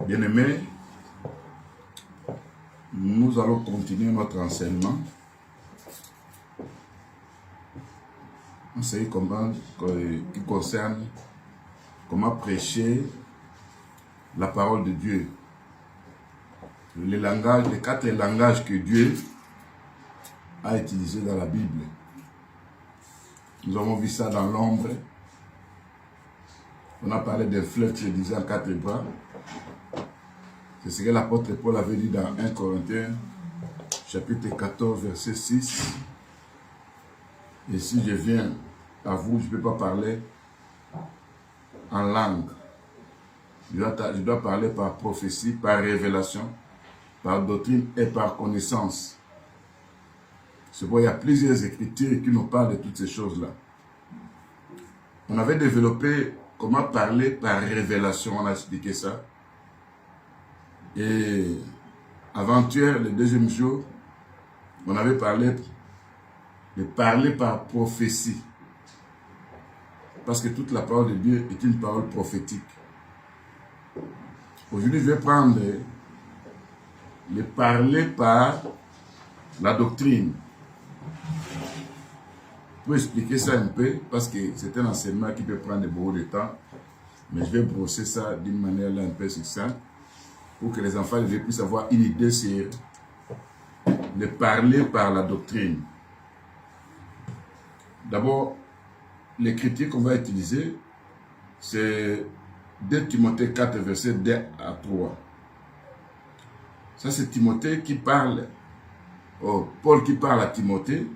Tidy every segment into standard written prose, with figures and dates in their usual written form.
Bien-aimés, nous allons continuer notre enseignement. C'est qui concerne comment prêcher la parole de Dieu. Les 4 langages que Dieu a utilisés dans la Bible. Nous avons vu ça dans l'ombre. On a parlé d'un fleuve se disant 4 bras. C'est ce que l'apôtre Paul avait dit dans 1 Corinthiens, chapitre 14, verset 6. Et si je viens à vous, je ne peux pas parler en langue. Je dois parler par prophétie, par révélation, par doctrine et par connaissance. C'est pourquoi il y a plusieurs écritures qui nous parlent de toutes ces choses-là. On avait développé comment parler par révélation, on a expliqué ça. Et avant-hier, le deuxième jour, on avait parlé de parler par prophétie. Parce que toute la parole de Dieu est une parole prophétique. Aujourd'hui, je vais prendre le parler par la doctrine. Pour expliquer ça un peu, parce que c'est un enseignement qui peut prendre beaucoup de temps, mais je vais brosser ça d'une manière là un peu succincte, pour que les enfants puissent avoir une idée sur de parler par la doctrine. D'abord, l'écriture qu'on va utiliser, c'est 2 Timothée 4, verset 2 à 3. Ça, c'est Timothée qui parle, Paul qui parle à Timothée.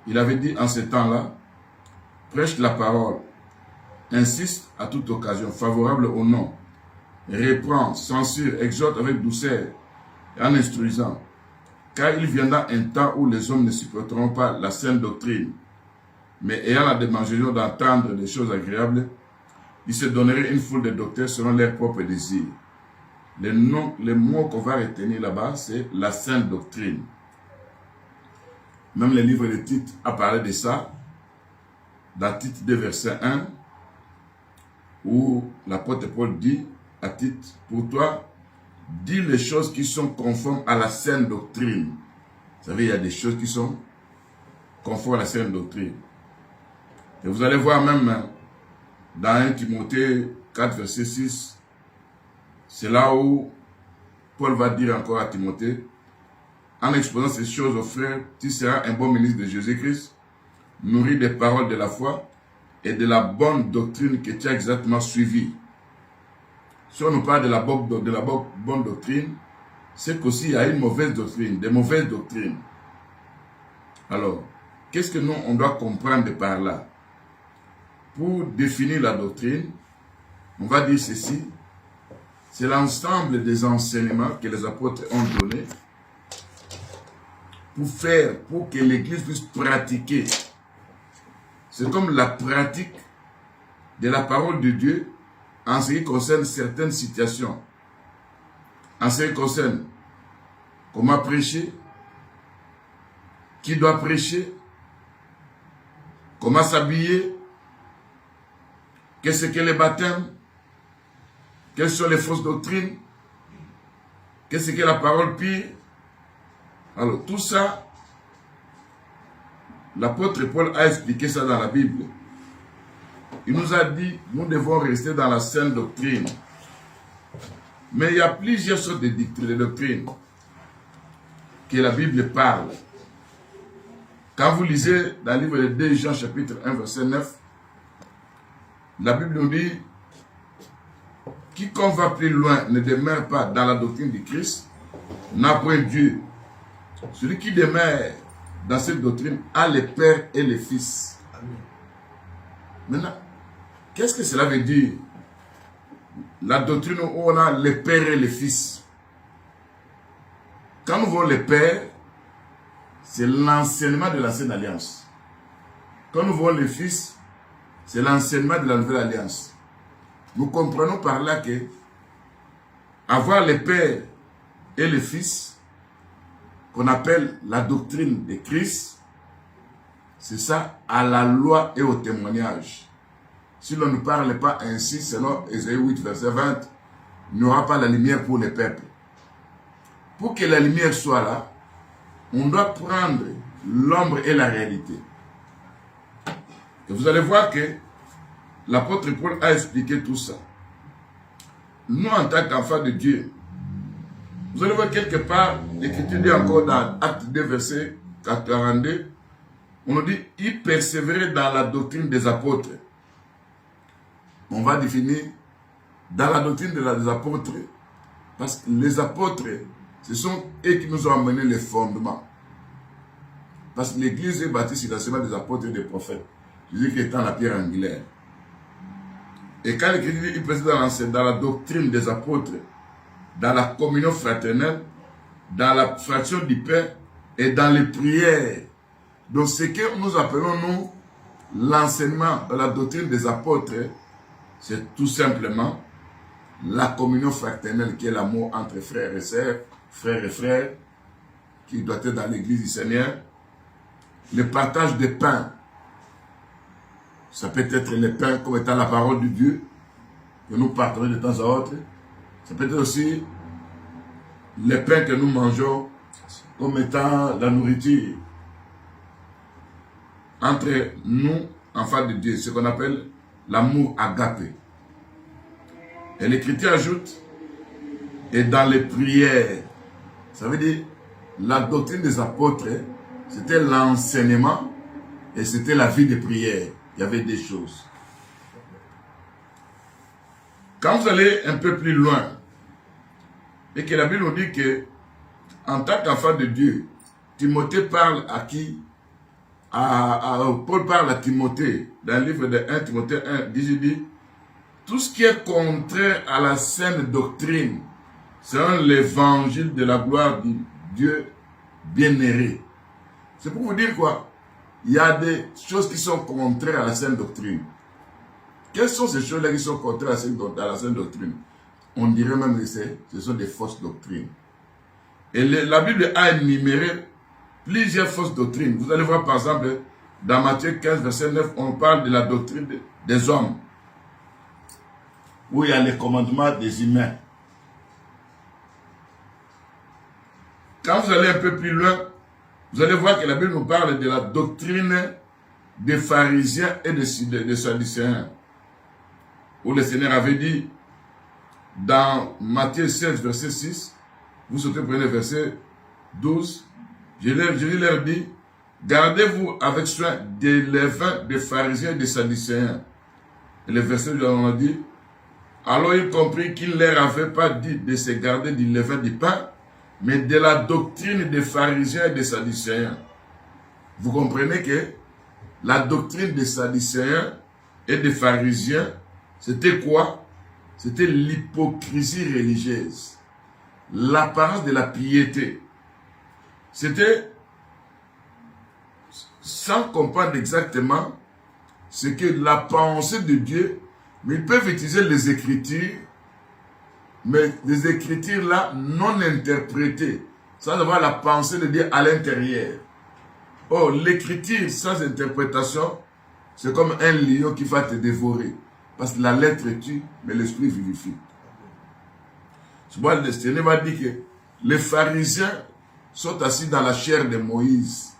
Il avait dit en ce temps-là, prêche la parole, insiste à toute occasion, favorable au nom, reprend, censure, exhorte avec douceur et en instruisant. Car il viendra un temps où les hommes ne supporteront pas la saine doctrine, mais ayant la démangeaison d'entendre des choses agréables, ils se donneraient une foule de docteurs selon leurs propres désirs. Les mots qu'on va retenir là-bas, c'est la saine doctrine. Même le livre de Tite a parlé de ça, dans Tite 2, verset 1, où l'apôtre Paul dit à Tite, pour toi, dis les choses qui sont conformes à la saine doctrine. Vous savez, il y a des choses qui sont conformes à la saine doctrine. Et vous allez voir même dans 1 Timothée 4, verset 6, c'est là où Paul va dire encore à Timothée, en exposant ces choses aux frères, tu seras un bon ministre de Jésus-Christ, nourri des paroles de la foi et de la bonne doctrine que tu as exactement suivie. Si on nous parle de la bonne doctrine, c'est qu'aussi il y a une mauvaise doctrine, des mauvaises doctrines. Alors, qu'est-ce que nous, on doit comprendre par là? Pour définir la doctrine, on va dire ceci, c'est l'ensemble des enseignements que les apôtres ont donnés pour que l'Église puisse pratiquer. C'est comme la pratique de la parole de Dieu en ce qui concerne certaines situations. En ce qui concerne comment prêcher, qui doit prêcher, comment s'habiller, qu'est-ce que les baptêmes, quelles sont les fausses doctrines, qu'est-ce que la parole pire. Alors tout ça, l'apôtre Paul a expliqué ça dans la Bible. Il nous a dit, nous devons rester dans la saine doctrine. Mais il y a plusieurs sortes de doctrines que la Bible parle. Quand vous lisez dans le livre de 2 Jean, chapitre 1, verset 9, la Bible nous dit, quiconque va plus loin ne demeure pas dans la doctrine du Christ, n'a point Dieu. Celui qui demeure dans cette doctrine a le Père et le Fils. Amen. Maintenant, qu'est-ce que cela veut dire? La doctrine où on a le Père et le Fils. Quand nous voyons le Père, c'est l'enseignement de l'ancienne alliance. Quand nous voyons le Fils, c'est l'enseignement de la nouvelle alliance. Nous comprenons par là que avoir le Père et le Fils, qu'on appelle la doctrine de Christ, c'est ça, à la loi et au témoignage. Si l'on ne parle pas ainsi, selon Ésaïe 8, verset 20, il n'y aura pas la lumière pour les peuples. Pour que la lumière soit là, on doit prendre l'ombre et la réalité. Et vous allez voir que l'apôtre Paul a expliqué tout ça. Nous, en tant qu'enfants de Dieu, vous allez voir quelque part, l'Écriture dit encore dans Acte 2, verset 42, on nous dit, il persévérait dans la doctrine des apôtres. On va définir dans la doctrine des apôtres, parce que les apôtres, ce sont eux qui nous ont amené les fondements. Parce que l'Église est bâtie sur l'enseignement des apôtres et des prophètes. Jésus qui étant la pierre angulaire. Et quand l'Écriture dit, il persévère dans la doctrine des apôtres, dans la communion fraternelle, dans la fraction du pain et dans les prières. Donc ce que nous appelons, nous, l'enseignement de la doctrine des apôtres, c'est tout simplement la communion fraternelle qui est l'amour entre frères et sœurs, frères et frères, qui doit être dans l'église du Seigneur. Le partage des pains, ça peut être le pain comme étant la parole de Dieu, que nous partageons de temps à autre. Ça peut être aussi le pain que nous mangeons comme étant la nourriture entre nous, enfants de Dieu, ce qu'on appelle l'amour agapé. Et l'Écriture ajoute, et dans les prières, ça veut dire, la doctrine des apôtres, c'était l'enseignement et c'était la vie de prière. Il y avait des choses. Quand vous allez un peu plus loin, et que la Bible nous dit que, en tant qu'enfant de Dieu, Timothée parle à qui? Paul parle à Timothée, dans le livre de 1 Timothée 1, il dit, tout ce qui est contraire à la saine doctrine, selon l'évangile de la gloire du Dieu bien-aimé. C'est pour vous dire quoi? Il y a des choses qui sont contraires à la saine doctrine. Quelles sont ces choses-là qui sont contraires à la saine doctrine? On dirait même que ce sont des fausses doctrines. Et la Bible a énuméré plusieurs fausses doctrines. Vous allez voir par exemple, dans Matthieu 15, verset 9, on parle de la doctrine des hommes, où il y a les commandements des humains. Quand vous allez un peu plus loin, vous allez voir que la Bible nous parle de la doctrine des pharisiens et des sadducéens, où le Seigneur avait dit, dans Matthieu 16, verset 6, vous sautez prenez verset 12, Jésus leur dit, gardez-vous avec soin des levains des pharisiens et des sadducéens. Et le verset lui a dit, alors il comprit qu'il ne leur avait pas dit de se garder du levain du pain, mais de la doctrine des pharisiens et des sadducéens. Vous comprenez que la doctrine des sadducéens et des pharisiens, c'était quoi? C'était l'hypocrisie religieuse, l'apparence de la piété. C'était sans comprendre exactement ce que la pensée de Dieu, mais ils peuvent utiliser les Écritures, mais les Écritures là non interprétées, sans avoir la pensée de Dieu à l'intérieur. Or, l'Écriture sans interprétation, c'est comme un lion qui va te dévorer. Parce que la lettre tue, mais l'esprit vivifie. C'est pourquoi le Seigneur m'a dit que les pharisiens sont assis dans la chair de Moïse.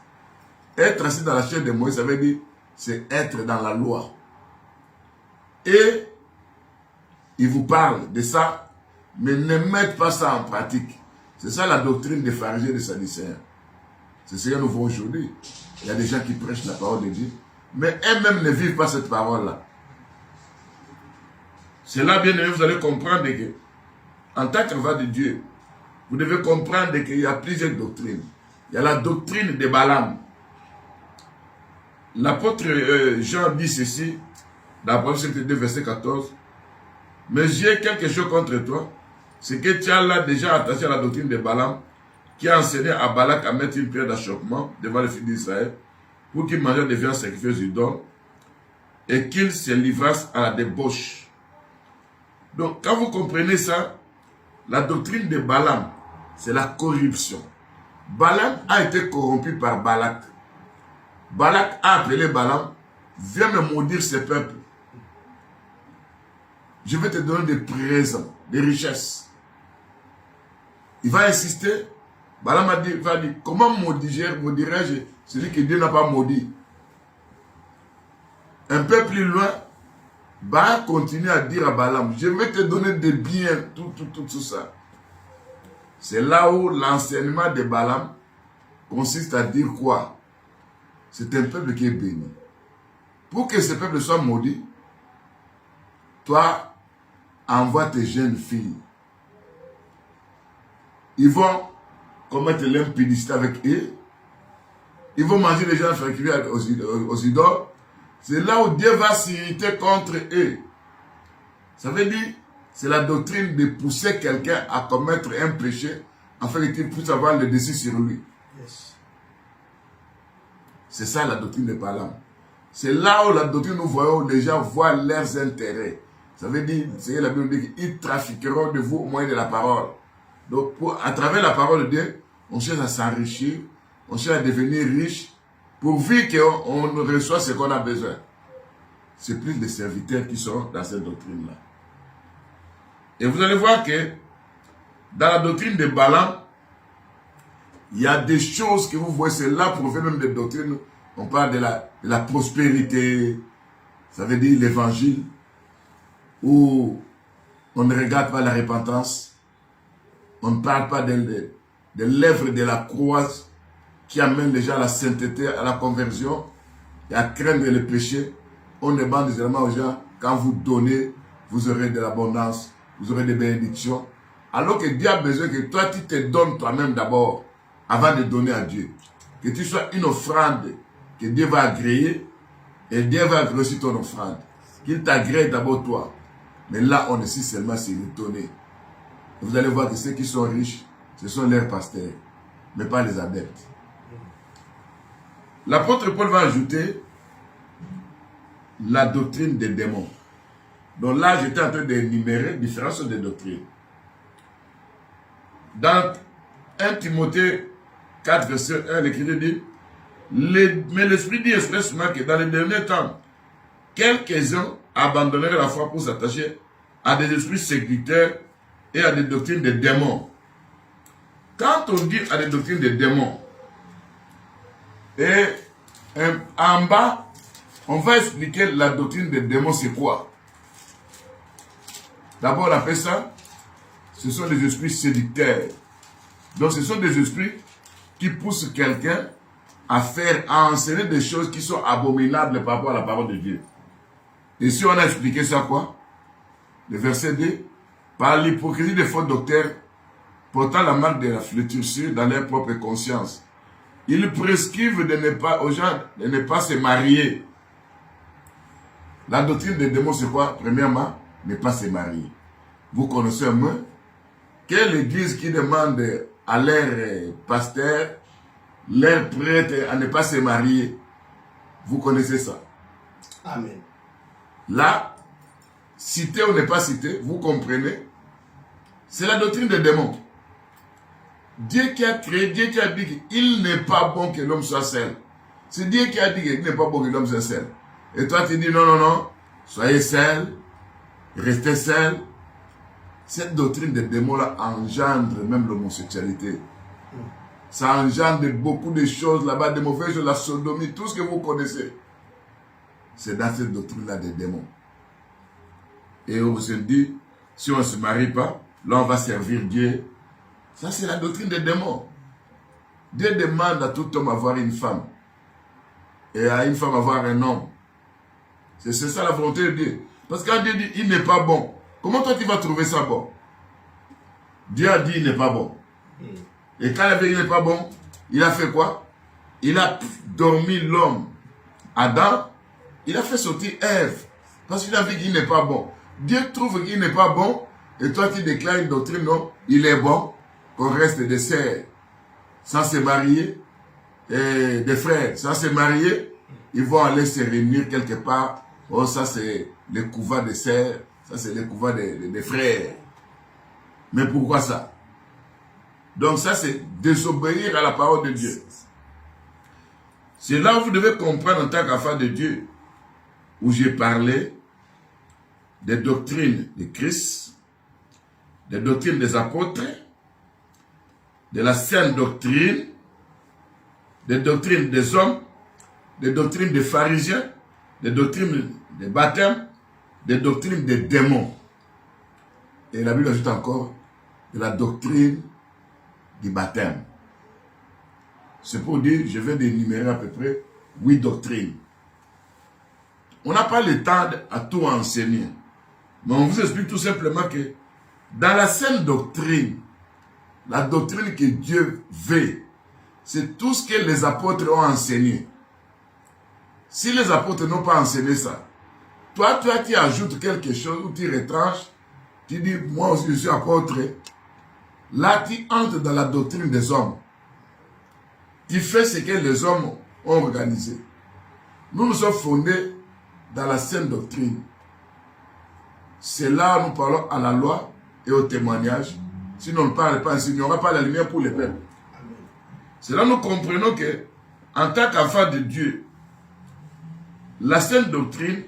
Être assis dans la chair de Moïse, ça veut dire, c'est être dans la loi. Et ils vous parlent de ça, mais ne mettent pas ça en pratique. C'est ça la doctrine des pharisiens et des sadducéens. C'est ce que nous voyons aujourd'hui. Il y a des gens qui prêchent la parole de Dieu, mais eux-mêmes ne vivent pas cette parole-là. C'est là, bien aimé, vous allez comprendre que, en tant qu'enfant de Dieu, vous devez comprendre qu'il y a plusieurs doctrines. Il y a la doctrine de Balaam. L'apôtre Jean dit ceci, dans Apocalypse 2, verset 14. Mais j'ai quelque chose contre toi, c'est que tu as là déjà attaché à la doctrine de Balaam, qui a enseigné à Balak à mettre une pierre d'achoppement devant les fils d'Israël, pour qu'ils mangent des viandes sacrifiées aux idoles, et qu'ils se livrassent à la débauche. Donc, quand vous comprenez ça, la doctrine de Balaam, c'est la corruption. Balaam a été corrompu par Balak. Balak a appelé Balaam, viens me maudire ce peuple. Je vais te donner des présents, des richesses. Il va insister. Balaam va dire, comment maudirais-je celui que Dieu n'a pas maudit? Un peu plus loin, Balak continue à dire à Balaam, je vais te donner des biens, tout ça. C'est là où l'enseignement de Balaam consiste à dire quoi? C'est un peuple qui est béni. Pour que ce peuple soit maudit, toi, envoie tes jeunes filles. Ils vont commettre l'impudicité avec eux. Ils vont manger les gens sacrifiés aux idoles. C'est là où Dieu va s'irriter contre eux. Ça veut dire, c'est la doctrine de pousser quelqu'un à commettre un péché afin qu'il puisse avoir le dessus sur lui. Yes. C'est ça la doctrine de Balaam. C'est là où la doctrine, nous voyons, les gens voient leurs intérêts. Ça veut dire, c'est la Bible dit qu'ils trafiqueront de vous au moyen de la parole. Donc, à travers la parole de Dieu, on cherche à s'enrichir, on cherche à devenir riche, pourvu qu'on reçoit ce qu'on a besoin. C'est plus les serviteurs qui sont dans cette doctrine-là. Et vous allez voir que dans la doctrine de Balaam, il y a des choses que vous voyez, c'est là pour faire même des doctrines. On parle de la prospérité, ça veut dire l'évangile, où on ne regarde pas la repentance, on ne parle pas de l'œuvre de la croix qui amène les gens à la sainteté, à la conversion et à craindre le péché. On demande généralement aux gens, quand vous donnez, vous aurez de l'abondance, vous aurez des bénédictions. Alors que Dieu a besoin que toi, tu te donnes toi-même d'abord, avant de donner à Dieu. Que tu sois une offrande que Dieu va agréer, et Dieu va agréer aussi ton offrande. Qu'il t'agrée d'abord toi. Mais là, on est ici seulement s'y retourner. Vous allez voir que ceux qui sont riches, ce sont leurs pasteurs, mais pas les adeptes. L'apôtre Paul va ajouter la doctrine des démons. Donc là, j'étais en train d'énumérer différentes sortes de doctrines. Dans 1 Timothée 4, verset 1, l'Écriture dit, mais l'Esprit dit expressément que dans les derniers temps, quelques-uns abandonneraient la foi pour s'attacher à des esprits séducteurs et à des doctrines de démons. Quand on dit à des doctrines de démons, et en bas, on va expliquer la doctrine des démons, c'est quoi? D'abord, on appelle ça, ce sont des esprits séducteurs. Donc, ce sont des esprits qui poussent quelqu'un à enseigner des choses qui sont abominables par rapport à la parole de Dieu. Et si on a expliqué ça quoi? Le verset 2, par l'hypocrisie des faux docteurs, portant la marque de la flétrissure dans leur propre conscience. Ils prescrivent aux gens de ne pas se marier. La doctrine des démons, c'est quoi? Premièrement, ne pas se marier. Vous connaissez un mot? Quelle église qui demande à leurs pasteurs, leurs prêtres à ne pas se marier? Vous connaissez ça? Amen. Là, cité ou ne pas cité, vous comprenez? C'est la doctrine des démons. Dieu qui a créé, Dieu qui a dit qu'il n'est pas bon que l'homme soit seul. C'est Dieu qui a dit qu'il n'est pas bon que l'homme soit seul. Et toi tu dis non, non, non, soyez seul, restez seul. Cette doctrine des démons-là engendre même l'homosexualité. Ça engendre beaucoup de choses là-bas, de mauvaises choses, la sodomie, tout ce que vous connaissez. C'est dans cette doctrine-là des démons. Et on se dit, si on ne se marie pas, là on va servir Dieu. Ça c'est la doctrine des démons. Dieu demande à tout homme d'avoir une femme. Et à une femme avoir un homme. C'est ça la volonté de Dieu. Parce que quand Dieu dit, il n'est pas bon, comment toi tu vas trouver ça bon? Dieu a dit, il n'est pas bon. Et quand il a dit, il n'est pas bon, il a fait quoi? Il a dormi l'homme. Adam, il a fait sortir Ève. Parce qu'il a dit qu'il n'est pas bon. Dieu trouve qu'il n'est pas bon. Et toi tu déclares une doctrine, non, il est bon. Qu'on reste des sœurs sans se marier. Et des frères sans se marier. Ils vont aller se réunir quelque part. Oh, ça c'est le couvent des sœurs. Ça c'est le couvent des frères. Mais pourquoi ça? Donc ça, c'est désobéir à la parole de Dieu. C'est là où vous devez comprendre en tant qu'enfant de Dieu, où j'ai parlé des doctrines de Christ, des doctrines des apôtres, de la saine doctrine, des doctrines des hommes, des doctrines des pharisiens, des doctrines des baptêmes, des doctrines des démons. Et la Bible ajoute encore de la doctrine du baptême. C'est pour dire, je vais d'énumérer à peu près 8 doctrines. On n'a pas le temps à tout enseigner. Mais on vous explique tout simplement que dans la saine doctrine, la doctrine que Dieu veut, c'est tout ce que les apôtres ont enseigné. Si les apôtres n'ont pas enseigné ça, toi tu ajoutes quelque chose ou tu retranches, tu dis, moi aussi je suis apôtre. Là, tu entres dans la doctrine des hommes. Tu fais ce que les hommes ont organisé. Nous nous sommes fondés dans la saine doctrine. C'est là où nous parlons à la loi et au témoignage. Sinon, on ne parle pas ainsi, il n'y aura pas la lumière pour les peuples. C'est là où nous comprenons que, en tant qu'enfant de Dieu, la saine doctrine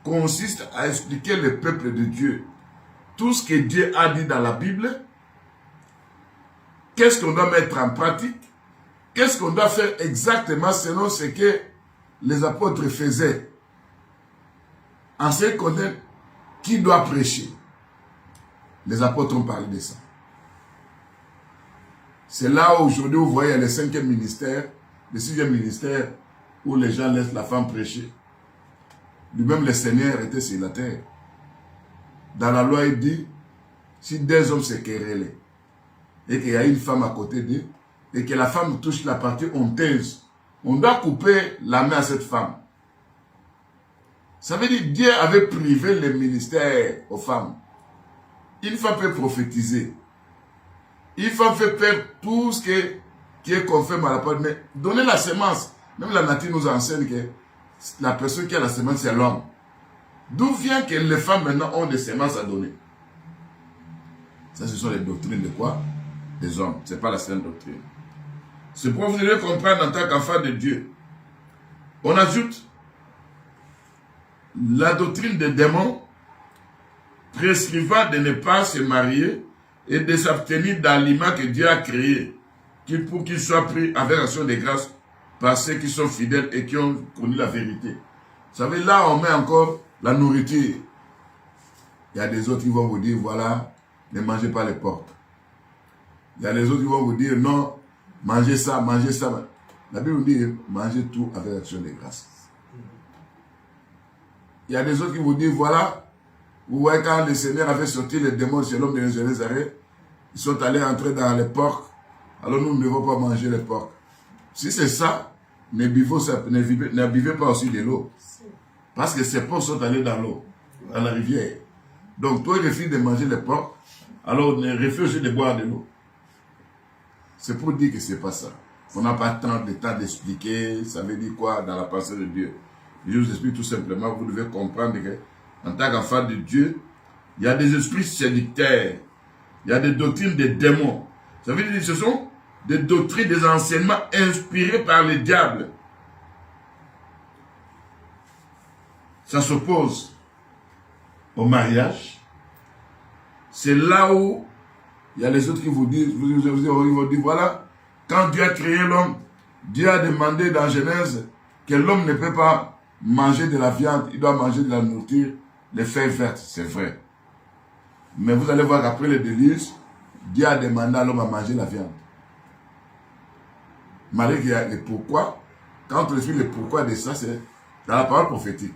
consiste à expliquer le peuple de Dieu tout ce que Dieu a dit dans la Bible, qu'est-ce qu'on doit mettre en pratique, qu'est-ce qu'on doit faire exactement selon ce que les apôtres faisaient. En ce qui concerne qui doit prêcher. Les apôtres ont parlé de ça. C'est là aujourd'hui où vous voyez le 5e ministère, le 6e ministère, où les gens laissent la femme prêcher. Lui-même le Seigneur était sur la terre. Dans la loi, il dit, si 2 hommes se querellent, et qu'il y a une femme à côté d'eux, et que la femme touche la partie honteuse, on doit couper la main à cette femme. Ça veut dire que Dieu avait privé le ministère aux femmes. Une femme peut prophétiser. Une femme peut faire tout ce qui est conforme à la parole. Mais donner la semence, même la nature nous enseigne que la personne qui a la semence, c'est l'homme. D'où vient que les femmes maintenant ont des semences à donner? Ça, ce sont les doctrines de quoi? Des hommes. Ce n'est pas la saine doctrine. C'est pour vous devez comprendre en tant qu'enfant de Dieu. On ajoute la doctrine des démons prescrivant de ne pas se marier et de s'abstenir d'aliments que Dieu a créés pour qu'ils soient pris avec action de grâce par ceux qui sont fidèles et qui ont connu la vérité. Vous savez, là on met encore la nourriture. Il y a des autres qui vont vous dire, voilà, ne mangez pas les porcs. Il y a les autres qui vont vous dire, non, mangez ça, mangez ça. La Bible dit, mangez tout avec action de grâce. Il y a des autres qui vous disent, voilà, vous voyez quand le Seigneur avait sorti les démons chez l'homme de Nazareth, ils sont allés entrer dans les porcs, alors nous ne devons pas manger les porcs. Si c'est ça, ne buvez pas aussi de l'eau. Parce que ces porcs sont allés dans l'eau, dans la rivière. Donc toi, il refuses de manger les porcs, alors ne refuse de boire de l'eau. C'est pour dire que ce n'est pas ça. On n'a pas tant de temps d'expliquer, ça veut dire quoi dans la pensée de Dieu. Je vous explique tout simplement, vous devez comprendre que, en tant qu'enfant de Dieu, il y a des esprits séducteurs, il y a des doctrines des démons. Ça veut dire que ce sont des doctrines, des enseignements inspirés par le diable. Ça s'oppose au mariage. C'est là où il y a les autres qui vous disent, ils vont dire, voilà, quand Dieu a créé l'homme, Dieu a demandé dans Genèse que l'homme ne peut pas manger de la viande, il doit manger de la nourriture, les feuilles vertes, c'est vrai. Mais vous allez voir qu'après le déluge, Dieu a demandé à l'homme à manger la viande. Malgré qu'il y a le pourquoi, quand on explique le pourquoi de ça, c'est dans la parole prophétique.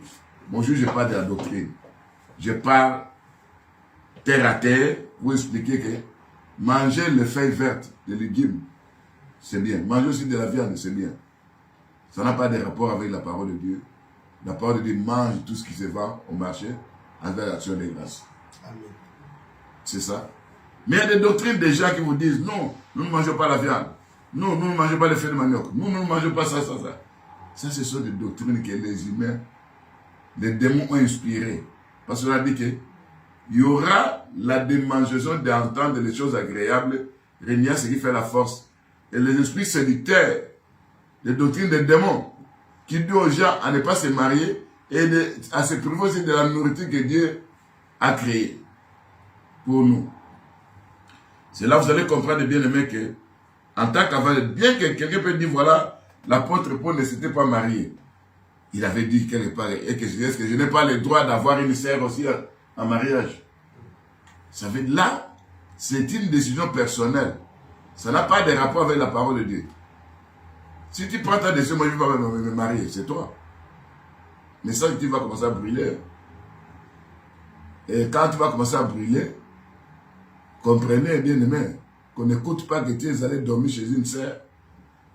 Bon, je parle de la doctrine. Je parle terre à terre pour expliquer que manger les feuilles vertes, les légumes, c'est bien. Manger aussi de la viande, c'est bien. Ça n'a pas de rapport avec la parole de Dieu. La parole de Dieu mange tout ce qui se vend au marché avec l'action des grâces. Amen. C'est ça. Mais il y a des doctrines des gens qui vous disent, non, nous ne mangeons pas la viande. Non, nous ne mangeons pas les feuilles de manioc. Nous ne mangeons pas ça. Ça, ce sont des doctrines que les humains, les démons ont inspirées. Parce qu'on a dit qu'il y aura la démangeaison d'entendre les choses agréables régner, ce qui fait la force. Et les esprits séducteurs, les doctrines des démons, qui disent aux gens à ne pas se marier et à se priver aussi de la nourriture que Dieu a créée pour nous. C'est là que vous allez comprendre, bien aimé, que en tant qu'avant, bien que quelqu'un peut dire, voilà, l'apôtre Paul ne s'était pas marié. Il avait dit quelque part, et que je n'ai pas le droit d'avoir une sœur aussi en mariage. Ça veut dire, là, c'est une décision personnelle. Ça n'a pas de rapport avec la parole de Dieu. Si tu prends ta décision, moi je ne vais pas me marier, c'est toi. Mais ça, tu vas commencer à brûler. Et quand tu vas commencer à brûler, comprenez bien aimé, qu'on n'écoute pas que tu es allé dormir chez une sœur,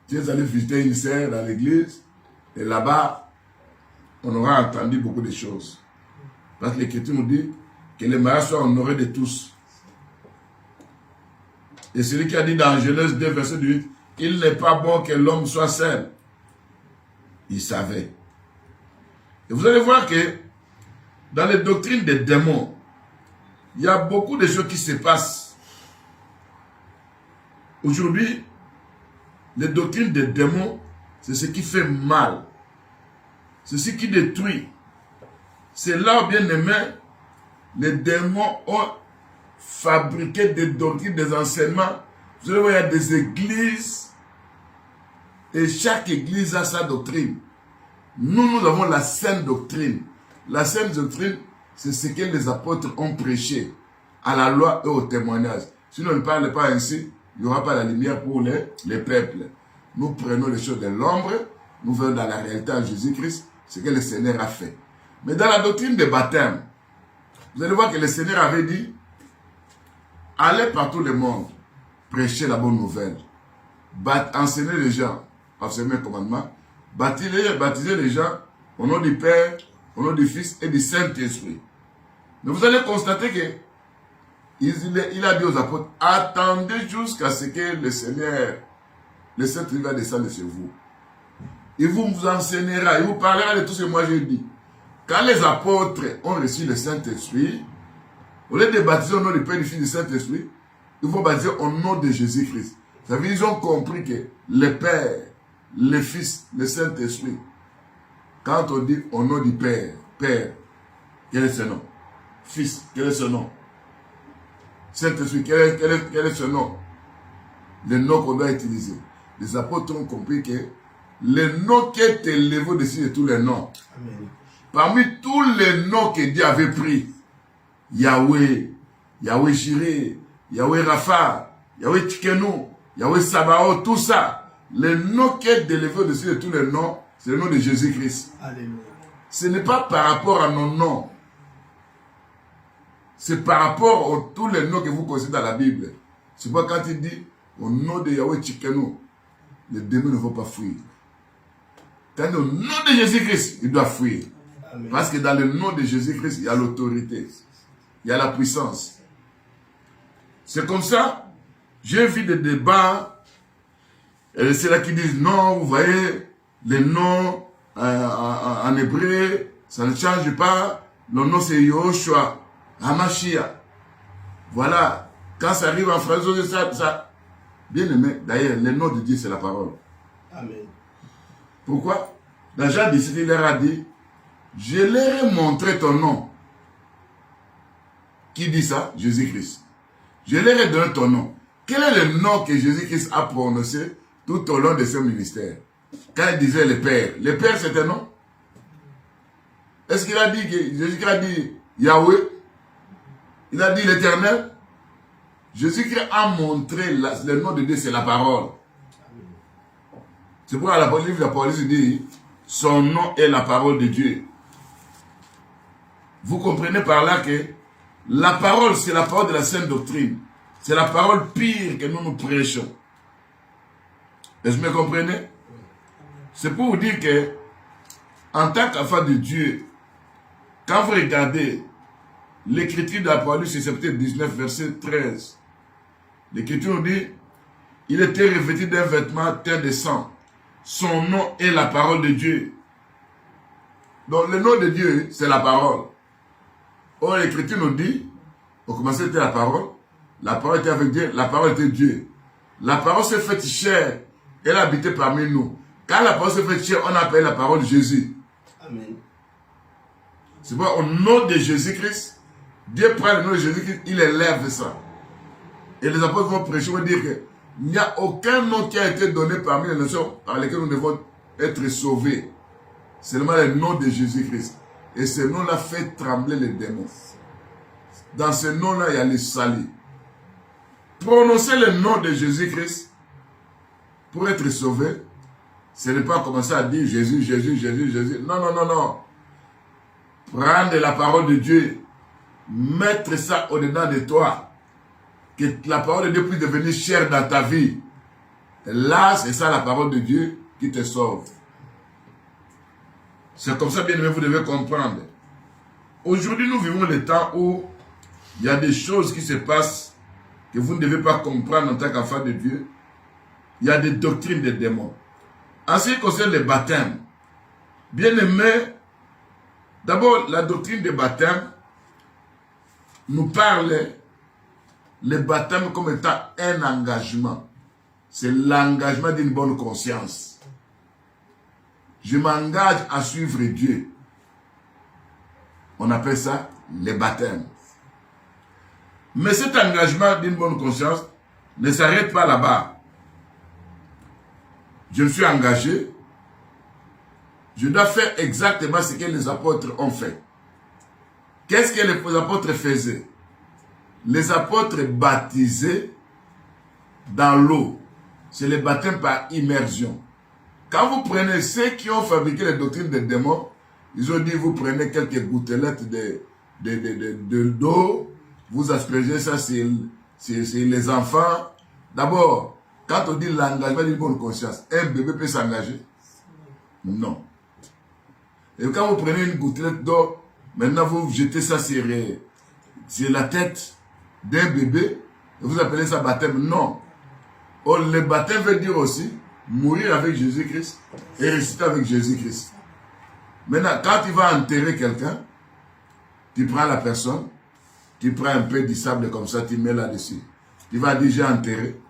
tu es allé visiter une sœur dans l'église, et là-bas, on aura entendu beaucoup de choses. Parce que l'Écriture nous dit que le mariage soit honoré de tous. Et celui qui a dit dans Genèse 2, verset 8, il n'est pas bon que l'homme soit seul. Il savait. Et vous allez voir que dans les doctrines des démons, il y a beaucoup de choses qui se passent. Aujourd'hui, les doctrines des démons, c'est ce qui fait mal. C'est ce qui détruit. C'est là où, bien aimé, les démons ont fabriqué des doctrines, des enseignements. Vous allez voir, il y a des églises et chaque église a sa doctrine. Nous avons la saine doctrine. La saine doctrine, c'est ce que les apôtres ont prêché à la loi et au témoignage. Si on ne parle pas ainsi, il n'y aura pas la lumière pour les peuples. Nous prenons les choses de l'ombre, nous venons dans la réalité en Jésus-Christ, ce que le Seigneur a fait. Mais dans la doctrine des baptêmes, vous allez voir que le Seigneur avait dit, allez par tout le monde, prêcher la bonne nouvelle, enseigner les gens, enseigner le commandement, baptiser les gens au nom du Père, au nom du Fils et du Saint-Esprit. Mais vous allez constater que il a dit aux apôtres, attendez jusqu'à ce que le Seigneur, le Saint-Esprit va descendre sur vous. Il vous enseignera, il vous parlera de tout ce que moi j'ai dit. Quand les apôtres ont reçu le Saint-Esprit, au lieu de baptiser au nom du Père, du Fils et du Saint-Esprit, ils vont baptiser au nom de Jésus-Christ. Ça veut dire qu'ils ont compris que le Père, le Fils, le Saint-Esprit, quand on dit au nom du Père, Père, quel est ce nom? Fils, quel est ce nom? Saint-Esprit, quel est ce nom? Le nom qu'on doit utiliser. Les apôtres ont compris que le nom qui est élevé au-dessus de tous les noms. Amen. Parmi tous les noms que Dieu avait pris, Yahweh, Yahweh Jireh, Yahweh Rapha, Yahweh Tchikeno, Yahweh Sabaoth, tout ça, le nom qui est élevé au-dessus de tous les noms, c'est le nom de Jésus-Christ. Ce n'est pas par rapport à nos noms. C'est par rapport à tous les noms que vous connaissez dans la Bible. C'est pas quand il dit au nom de Yahweh Tchikeno, les démons ne vont pas fuir. Quand au nom de Jésus-Christ, ils doivent fuir. Amen. Parce que dans le nom de Jésus-Christ, il y a l'autorité. Il y a la puissance. C'est comme ça. J'ai vu des débats. C'est là qui disent non, vous voyez, les noms en hébreu, ça ne change pas. Le nom c'est Yoshua, Hamashia. Voilà. Quand ça arrive en français, ça. Bien aimé, d'ailleurs, le nom de Dieu, c'est la parole. Amen. Pourquoi? Dans Jean 17, il leur a dit, je leur ai montré ton nom. Qui dit ça? Jésus-Christ. Je leur ai donné ton nom. Quel est le nom que Jésus-Christ a prononcé tout au long de son ministère? Quand il disait le Père c'est un nom? Est-ce qu'il a dit que Jésus-Christ a dit Yahweh? Il a dit l'Éternel? Jésus-Christ a montré le nom de Dieu, c'est la parole. C'est pourquoi le livre de l'Apocalypse dit, son nom est la parole de Dieu. Vous comprenez par là que la parole, c'est la parole de la sainte doctrine. C'est la parole pire que nous prêchons. Est-ce que vous me comprenez? C'est pour vous dire que, en tant qu'enfant de Dieu, quand vous regardez l'écriture de l'Apocalypse, chapitre 19, verset 13, l'écriture nous dit, il était revêtu d'un vêtement teint de sang. Son nom est la parole de Dieu. Donc le nom de Dieu, c'est la parole. Or l'écriture nous dit, au commencement était la parole était avec Dieu, la parole était Dieu. La parole s'est faite chair. Elle a habité parmi nous. Quand la parole s'est faite chair, on a appelé la parole Jésus. Amen. C'est pas au nom de Jésus-Christ. Dieu prend le nom de Jésus-Christ, il élève ça. Et les apôtres vont prêcher, vont dire qu'il n'y a aucun nom qui a été donné parmi les nations par lesquelles nous devons être sauvés. Seulement le nom de Jésus-Christ. Et ce nom-là fait trembler les démons. Dans ce nom-là, il y a le salut. Prononcer le nom de Jésus-Christ pour être sauvé, ce n'est pas commencer à dire Jésus, Jésus, Jésus, Jésus. Non, non, non, non. Prendre la parole de Dieu, mettre ça au-dedans de toi, que la parole de Dieu puisse devenir chère dans ta vie. Là, c'est ça la parole de Dieu qui te sauve. C'est comme ça, bien aimé, vous devez comprendre. Aujourd'hui, nous vivons le temps où il y a des choses qui se passent que vous ne devez pas comprendre en tant qu'enfant de Dieu. Il y a des doctrines des démons. En ce qui concerne le baptême, bien aimé, d'abord, la doctrine des baptêmes nous parle le baptême comme étant un engagement. C'est l'engagement d'une bonne conscience. Je m'engage à suivre Dieu. On appelle ça le baptême. Mais cet engagement d'une bonne conscience ne s'arrête pas là-bas. Je me suis engagé. Je dois faire exactement ce que les apôtres ont fait. Qu'est-ce que les apôtres faisaient? Les apôtres baptisaient dans l'eau. C'est le baptême par immersion. Quand vous prenez ceux qui ont fabriqué les doctrines des démons, ils ont dit, vous prenez quelques gouttelettes d'eau, vous aspergez ça sur les enfants. D'abord, quand on dit l'engagement d'une bonne conscience, un bébé peut s'engager? Non. Et quand vous prenez une gouttelette d'eau, maintenant vous jetez ça sur la tête d'un bébé, et vous appelez ça baptême? Non. Oh, le baptême veut dire aussi mourir avec Jésus-Christ et ressusciter avec Jésus-Christ. Maintenant, quand tu vas enterrer quelqu'un, tu prends la personne, tu prends un peu du sable comme ça, tu mets là-dessus. Tu vas dire, j'ai enterré.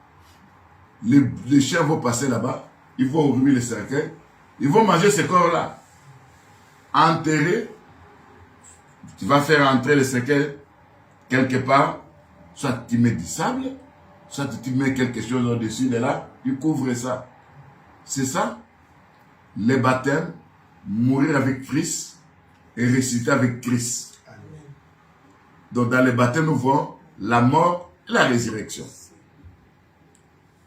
Les chiens vont passer là-bas, ils vont ouvrir le cercueil, ils vont manger ce corps-là. Enterré, tu vas faire entrer le cercueil quelque part, soit tu mets du sable, soit tu mets quelque chose au-dessus de là, tu couvres ça. C'est ça, le baptême, mourir avec Christ et ressusciter avec Christ. Amen. Donc dans le baptême, nous voyons la mort et la résurrection.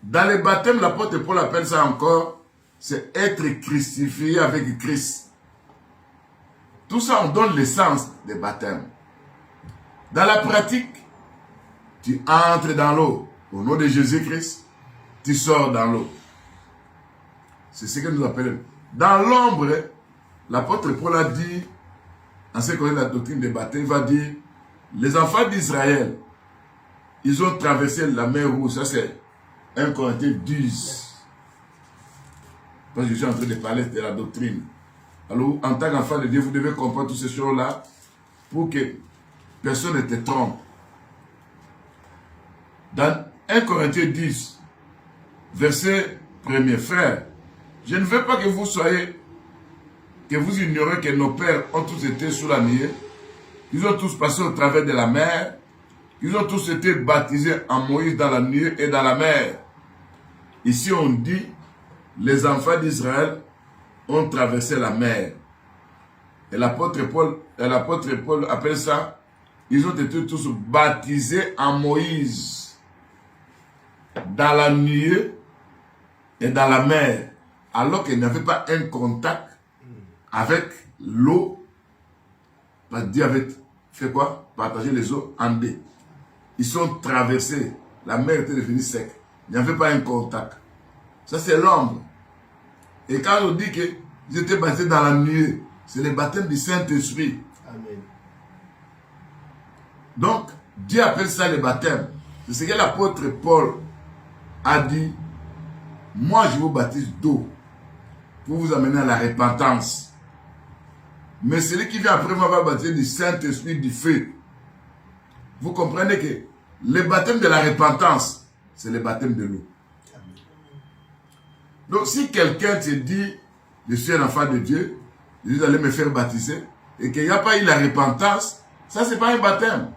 Dans le baptême, l'apôtre Paul appelle ça encore, c'est être crucifié avec Christ. Tout ça, on donne l'essence des baptêmes. Dans la pratique, tu entres dans l'eau au nom de Jésus-Christ, tu sors dans l'eau. C'est ce que nous appelons. Dans l'ombre, l'apôtre Paul a dit, en ce qui concerne la doctrine des baptêmes, il va dire, les enfants d'Israël, ils ont traversé la mer Rouge. Ça c'est 1 Corinthiens 10. Parce que je suis en train de parler de la doctrine. Alors, en tant qu'enfant de Dieu, vous devez comprendre toutes ces choses-là pour que personne ne te trompe. Dans 1 Corinthiens 10, verset 1er, frère, je ne veux pas que vous ignorez que nos pères ont tous été sous la nuée, ils ont tous passé au travers de la mer, ils ont tous été baptisés en Moïse dans la nuée et dans la mer. Ici on dit, les enfants d'Israël ont traversé la mer. Et l'apôtre Paul appelle ça, ils ont été tous baptisés en Moïse, dans la nuée et dans la mer. Alors qu'ils n'avaient pas un contact avec l'eau. Parce que Dieu avait fait quoi? Partager les eaux en deux. Ils sont traversés. La mer était devenue sec. Il n'y avait pas un contact. Ça, c'est l'ombre. Et quand on dit qu'ils étaient baptisés dans la nuée, c'est le baptême du Saint-Esprit. Amen. Donc, Dieu appelle ça le baptême. C'est ce que l'apôtre Paul a dit. Moi, je vous baptise d'eau pour vous amener à la repentance. Mais celui qui vient après moi va baptiser du Saint-Esprit, du feu. Vous comprenez que le baptême de la repentance, c'est le baptême de l'eau. Donc si quelqu'un te dit, je suis un enfant de Dieu, vous allez me faire baptiser, et qu'il n'y a pas eu la repentance, ça c'est pas un baptême.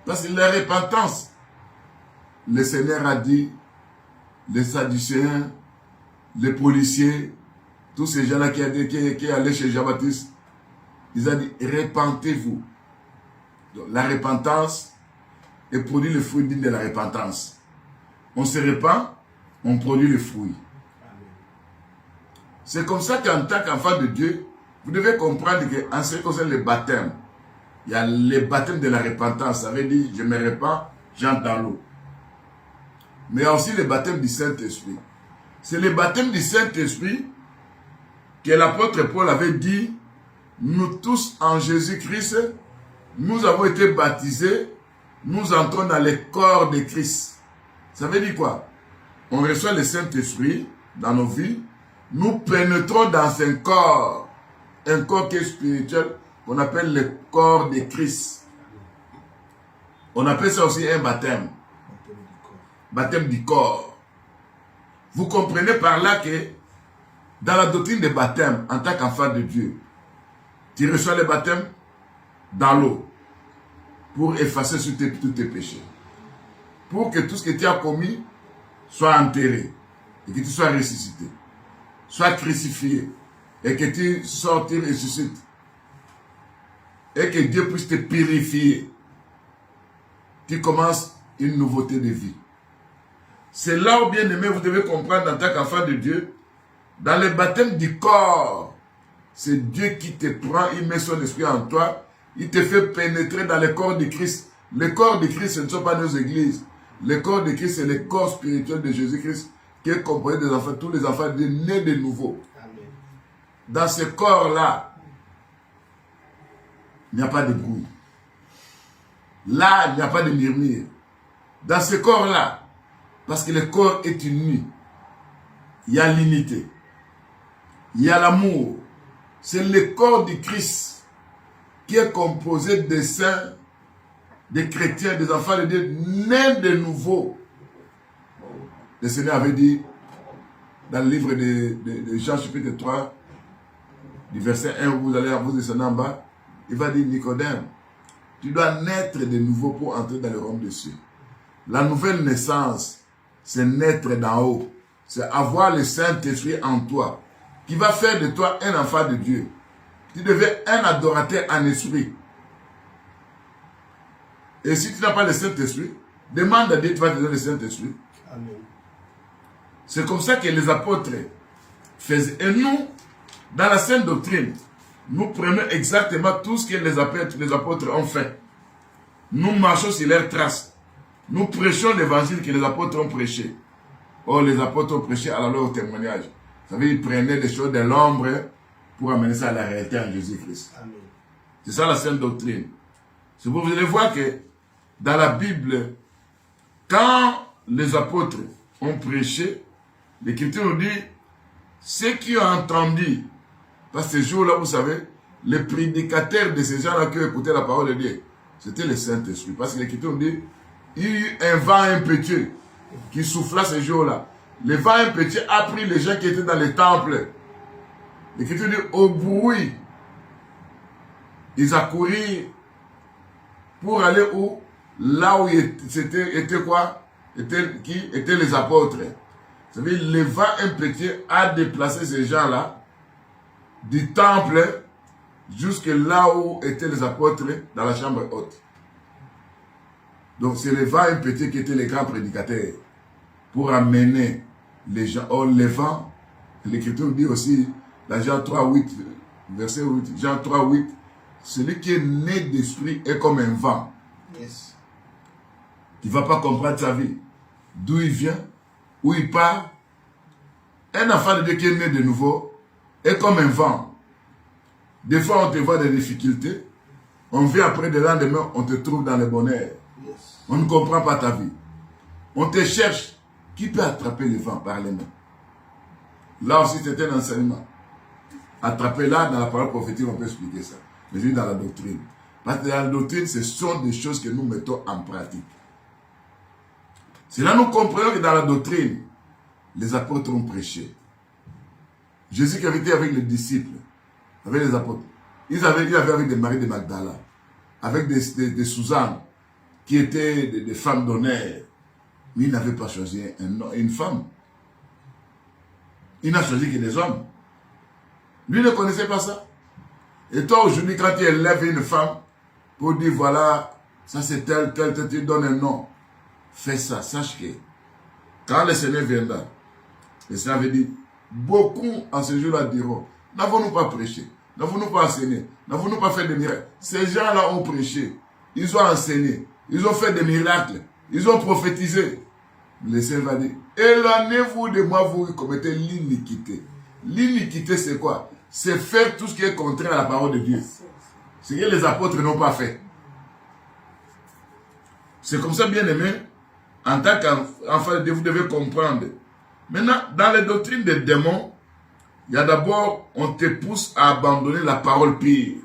Parce que la repentance, le Seigneur a dit, les Sadducéens, les policiers, tous ces gens-là qui allaient chez Jean-Baptiste, ils ont dit, repentez-vous. Donc, la repentance est produit le fruit digne de la repentance. On se repent, on produit le fruit. C'est comme ça qu'en tant qu'enfant de Dieu, vous devez comprendre qu'en ce qui concerne le baptême, il y a le baptême de la repentance. Ça veut dire, je me repens, j'entre dans l'eau. Mais il y a aussi le baptême du Saint-Esprit. C'est le baptême du Saint-Esprit que l'apôtre Paul avait dit, nous tous en Jésus-Christ, nous avons été baptisés, nous entrons dans le corps de Christ. Ça veut dire quoi? On reçoit le Saint-Esprit dans nos vies, nous pénétrons dans un corps qui est spirituel, qu'on appelle le corps de Christ. On appelle ça aussi un baptême. Baptême du corps. Vous comprenez par là que dans la doctrine des baptêmes, en tant qu'enfant de Dieu, tu reçois le baptême dans l'eau pour effacer tous tes péchés. Pour que tout ce que tu as commis soit enterré et que tu sois ressuscité, soit crucifié et que tu sortes et ressuscites et que Dieu puisse te purifier. Tu commences une nouveauté de vie. C'est là où, bien aimé, vous devez comprendre en tant qu'enfant de Dieu, dans le baptême du corps, c'est Dieu qui te prend, il met son esprit en toi, il te fait pénétrer dans le corps de Christ. Le corps de Christ, ce ne sont pas nos églises. Le corps de Christ, c'est le corps spirituel de Jésus-Christ qui est composé des enfants, tous les enfants nés de nouveau. Amen. Dans ce corps-là, il n'y a pas de bruit. Là, il n'y a pas de murmure. Dans ce corps-là, parce que le corps est uni, il y a l'unité, il y a l'amour. C'est le corps du Christ qui est composé des saints, des chrétiens, des enfants de Dieu, nés de nouveau. Le Seigneur avait dit, dans le livre de Jean chapitre 3, du verset 1, où vous allez vous descendre en bas, il va dire, Nicodème, tu dois naître de nouveau pour entrer dans le royaume des cieux. La nouvelle naissance, c'est naître d'en haut. C'est avoir le Saint-Esprit en toi, qui va faire de toi un enfant de Dieu. Tu deviens un adorateur en esprit. Et si tu n'as pas le Saint-Esprit, demande à Dieu, tu vas te donner le Saint-Esprit. Amen. C'est comme ça que les apôtres faisaient. Et nous, dans la Sainte Doctrine, nous prenons exactement tout ce que les apôtres ont fait. Nous marchons sur leurs traces. Nous prêchons l'évangile que les apôtres ont prêché. Or, les apôtres ont prêché à la loi au témoignage. Vous savez, ils prenaient des choses de l'ombre pour amener ça à la réalité en Jésus-Christ. C'est ça la Sainte Doctrine. C'est pour vous allez voir que dans la Bible, quand les apôtres ont prêché, l'Écriture nous dit, ceux qui ont entendu, parce que ces jours-là, vous savez, les prédicateurs de ces gens-là qui ont écouté la parole de Dieu, c'était le Saint-Esprit. Parce que l'Écriture nous dit, il y a eu un vent impétueux qui souffla ces jours-là. Le vent impétueux a pris les gens qui étaient dans les temples. L'Écriture dit, au bruit, ils accoururent pour aller où? Là où étaient quoi? Qui étaient les apôtres. Vous savez, le vent impétueux a déplacé ces gens-là du temple jusque là où étaient les apôtres dans la chambre haute. Donc c'est le vent impétueux qui étaient les grands prédicateurs pour amener les gens. Or le vent, l'Écriture dit aussi, dans Jean 3, 8, verset 8, Jean 3, 8, celui qui est né d'esprit est comme un vent. Yes. Il ne va pas comprendre sa vie. D'où il vient, où il part. Un enfant de Dieu qui est né de nouveau est comme un vent. Des fois, on te voit des difficultés. On vient après le lendemain, on te trouve dans le bonheur. Yes. On ne comprend pas ta vie. On te cherche. Qui peut attraper le vent par les mains? Là aussi, c'est un enseignement. Attraper là, dans la parole prophétique, on peut expliquer ça. Mais juste dans la doctrine. Parce que dans la doctrine, ce sont des choses que nous mettons en pratique. C'est là que nous comprenons que dans la doctrine, les apôtres ont prêché. Jésus qui avait été avec les disciples, avec les apôtres, il avait avec des Marie de Magdala, avec des Suzanne, qui étaient des femmes d'honneur. Mais il n'avait pas choisi une femme. Il n'a choisi que des hommes. Lui ne connaissait pas ça. Et toi, aujourd'hui, quand tu élèves une femme, pour dire, voilà, ça c'est tel, tu donnes un nom. Fais ça, sache que, quand le Seigneur viendra, le Seigneur avait dit, beaucoup en ce jour-là diront, n'avons-nous pas prêché, n'avons-nous pas enseigné, n'avons-nous pas fait des miracles. Ces gens-là ont prêché, ils ont enseigné, ils ont fait des miracles, ils ont prophétisé. Le Seigneur va dire, éloignez-vous de moi, vous qui commettez l'iniquité. L'iniquité, c'est quoi? C'est faire tout ce qui est contraire à la parole de Dieu. Ce que les apôtres n'ont pas fait. C'est comme ça, bien aimé, en tant qu'enfant de Dieu, vous devez comprendre. Maintenant, dans les doctrines des démons, il y a d'abord, on te pousse à abandonner la parole pire.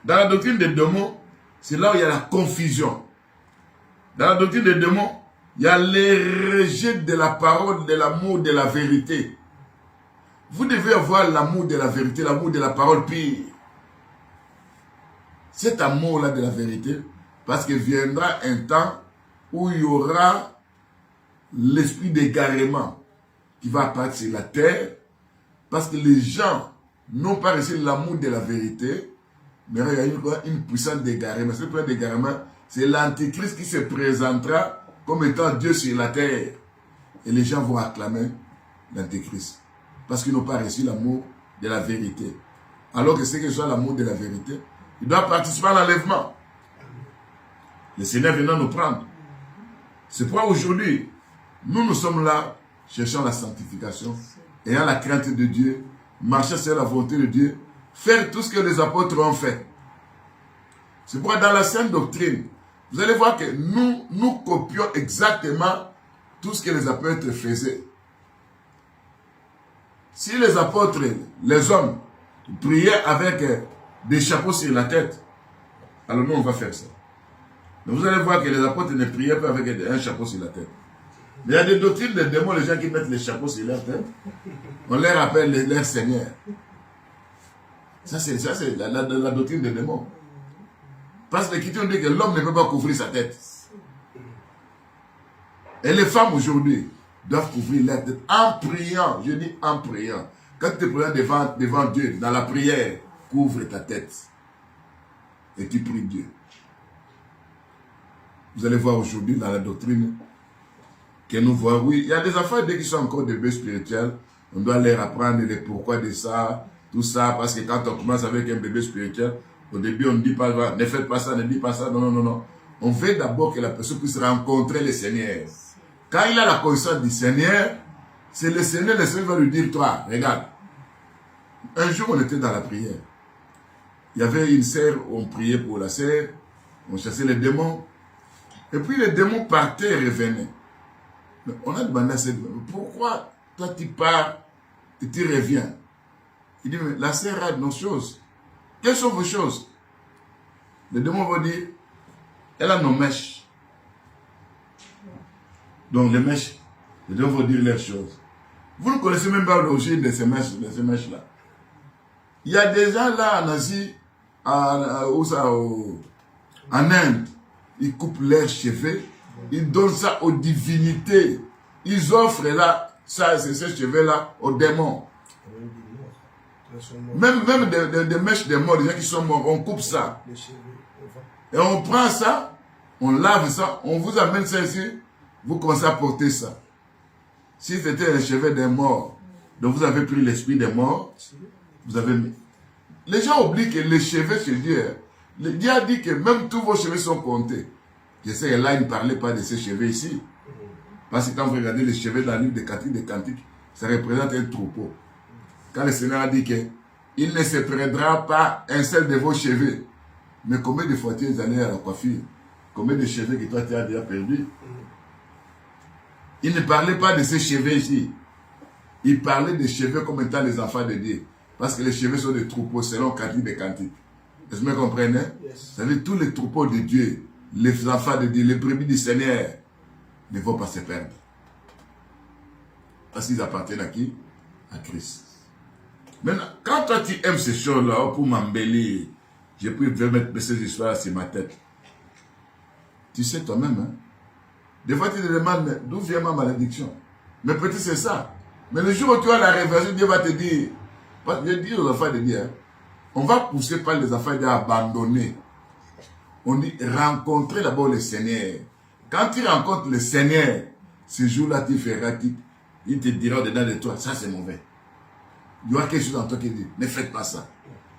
Dans la doctrine des démons, c'est là où il y a la confusion. Dans la doctrine des démons, il y a les rejets de la parole, de l'amour, de la vérité. Vous devez avoir l'amour de la vérité, l'amour de la parole pire. Cet amour-là de la vérité, parce que viendra un temps où il y aura l'esprit d'égarement qui va apparaître sur la terre, parce que les gens n'ont pas reçu l'amour de la vérité, mais il y a une puissance d'égarement. Ce point d'égarement, c'est l'antichrist qui se présentera comme étant Dieu sur la terre. Et les gens vont acclamer l'antichrist, parce qu'ils n'ont pas reçu l'amour de la vérité. Alors que c'est que soit l'amour de la vérité, il doit participer à l'enlèvement. Le Seigneur venant nous prendre. C'est pourquoi aujourd'hui, nous sommes là, cherchant la sanctification, ayant la crainte de Dieu, marchant sur la volonté de Dieu, faire tout ce que les apôtres ont fait. C'est pourquoi dans la sainte doctrine, vous allez voir que nous copions exactement tout ce que les apôtres faisaient. Si les apôtres, les hommes, priaient avec des chapeaux sur la tête, alors nous on va faire ça. Mais vous allez voir que les apôtres ne priaient pas avec un chapeau sur la tête. Mais il y a des doctrines des démons, les gens qui mettent les chapeaux sur leur tête, on les appelle leur Seigneur. Ça c'est la doctrine des démons. Parce que l'Écriture dit que l'homme ne peut pas couvrir sa tête. Et les femmes aujourd'hui doivent couvrir leur tête en priant. Je dis en priant. Quand tu es priant devant Dieu, dans la prière, couvre ta tête. Et tu pries Dieu. Vous allez voir aujourd'hui dans la doctrine que nous voyons, oui, il y a des enfants dès qu'ils sont encore des bébés spirituels, on doit leur apprendre les pourquoi de ça, tout ça, parce que quand on commence avec un bébé spirituel, au début on ne dit pas, ne faites pas ça, ne dites pas ça, non, non, non, non. On veut d'abord que la personne puisse rencontrer le Seigneur. Quand il a la connaissance du Seigneur, c'est le Seigneur va lui dire, toi, regarde, un jour on était dans la prière, il y avait une sœur, on priait pour la sœur, on chassait les démons, et puis les démons partaient et revenaient. Mais on a demandé à cette démon, pourquoi toi tu pars et tu reviens? Il dit, mais la sœur a nos choses. Quelles sont vos choses? Les démons vont dire, elle a nos mèches. Donc les mèches, les démons vont dire leurs choses. Vous ne connaissez même pas l'origine de ces mèches-là. Il y a des gens là en Asie, en Inde, ils coupent leurs cheveux, ils donnent ça aux divinités. Ils offrent là, ces cheveux-là aux démons. Même des mèches des morts, des gens qui sont morts, on coupe ça. Et on prend ça, on lave ça, on vous amène ça ici, vous commencez à porter ça. Si c'était un cheveu des morts, donc vous avez pris l'esprit des morts, vous avez mis. Les gens oublient que les cheveux chez Dieu, Dieu a dit que même tous vos cheveux sont comptés. Je sais que là, il ne parlait pas de ces cheveux ici. Parce que quand vous regardez les cheveux dans le livre des Cantiques, ça représente un troupeau. Quand le Seigneur a dit qu'il ne se perdra pas un seul de vos cheveux. Mais combien de fois tu es allé à la coiffure? Combien de cheveux que toi tu as déjà perdu? Il ne parlait pas de ces cheveux ici. Il parlait des cheveux comme étant les enfants de Dieu. Parce que les cheveux sont des troupeaux selon Cantique des Cantiques. Est-ce que vous me comprenez? Yes. Vous savez, tous les troupeaux de Dieu, les enfants de Dieu, les brebis du Seigneur, ne vont pas se perdre. Parce qu'ils appartiennent à qui? À Christ. Maintenant, quand toi tu aimes ces choses-là, pour m'embellir, j'ai pu mettre ces histoires sur ma tête. Tu sais toi-même, hein? Des fois tu te demandes d'où vient ma malédiction. Mais peut-être c'est ça. Mais le jour où tu as la révélation, Dieu va te dire, je dis aux enfants de Dieu, hein, on va pousser par les enfants de Dieu à abandonner. On dit rencontrer d'abord le Seigneur. Quand tu rencontres le Seigneur, ce jour-là tu feras, il te dira au-dedans de toi, ça c'est mauvais. Il y aura quelque chose en toi qui dit, ne faites pas ça.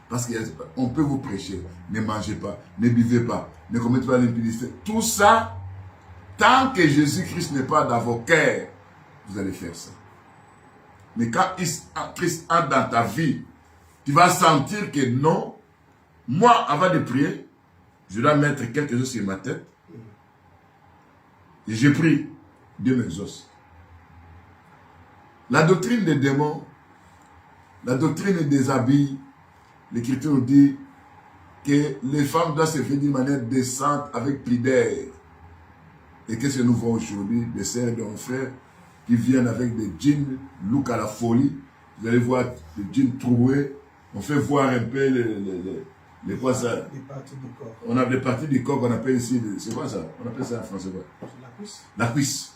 Parce qu'on peut vous prêcher, ne mangez pas, ne buvez pas, ne commettez pas l'impudicité. Tout ça, tant que Jésus-Christ n'est pas dans vos cœurs, vous allez faire ça. Mais quand Christ entre dans ta vie, tu vas sentir que non, moi, avant de prier, je dois mettre quelque chose sur ma tête. Et j'ai pris, Dieu m'exauce. La doctrine des démons, la doctrine des habits, l'Écriture nous dit que les femmes doivent se faire d'une manière décente avec pudeur. Et qu'est-ce que nous voyons aujourd'hui? Des sœurs et des frères qui viennent avec des jeans, look à la folie. Vous allez voir des jeans troués. On fait voir un peu les quoi ça? Les parties du corps. On a des parties du corps qu'on appelle ici, c'est quoi ça? On appelle ça en français quoi? La cuisse. La cuisse.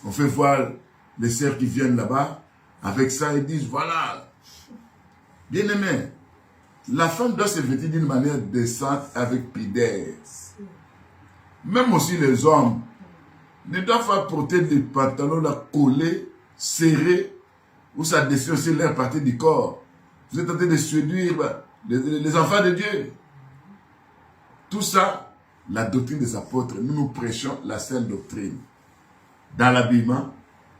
On fait voir les sœurs qui viennent là-bas, avec ça, ils disent, voilà, bien aimé, la femme doit se vêtir d'une manière décente avec pudeur. Même aussi les hommes ne doivent pas porter des pantalons là, collés, serrés, où ça dessine aussi leur partie du corps. Vous êtes en train de séduire les enfants de Dieu. Tout ça, la doctrine des apôtres, nous prêchons la sainte doctrine. Dans l'habillement,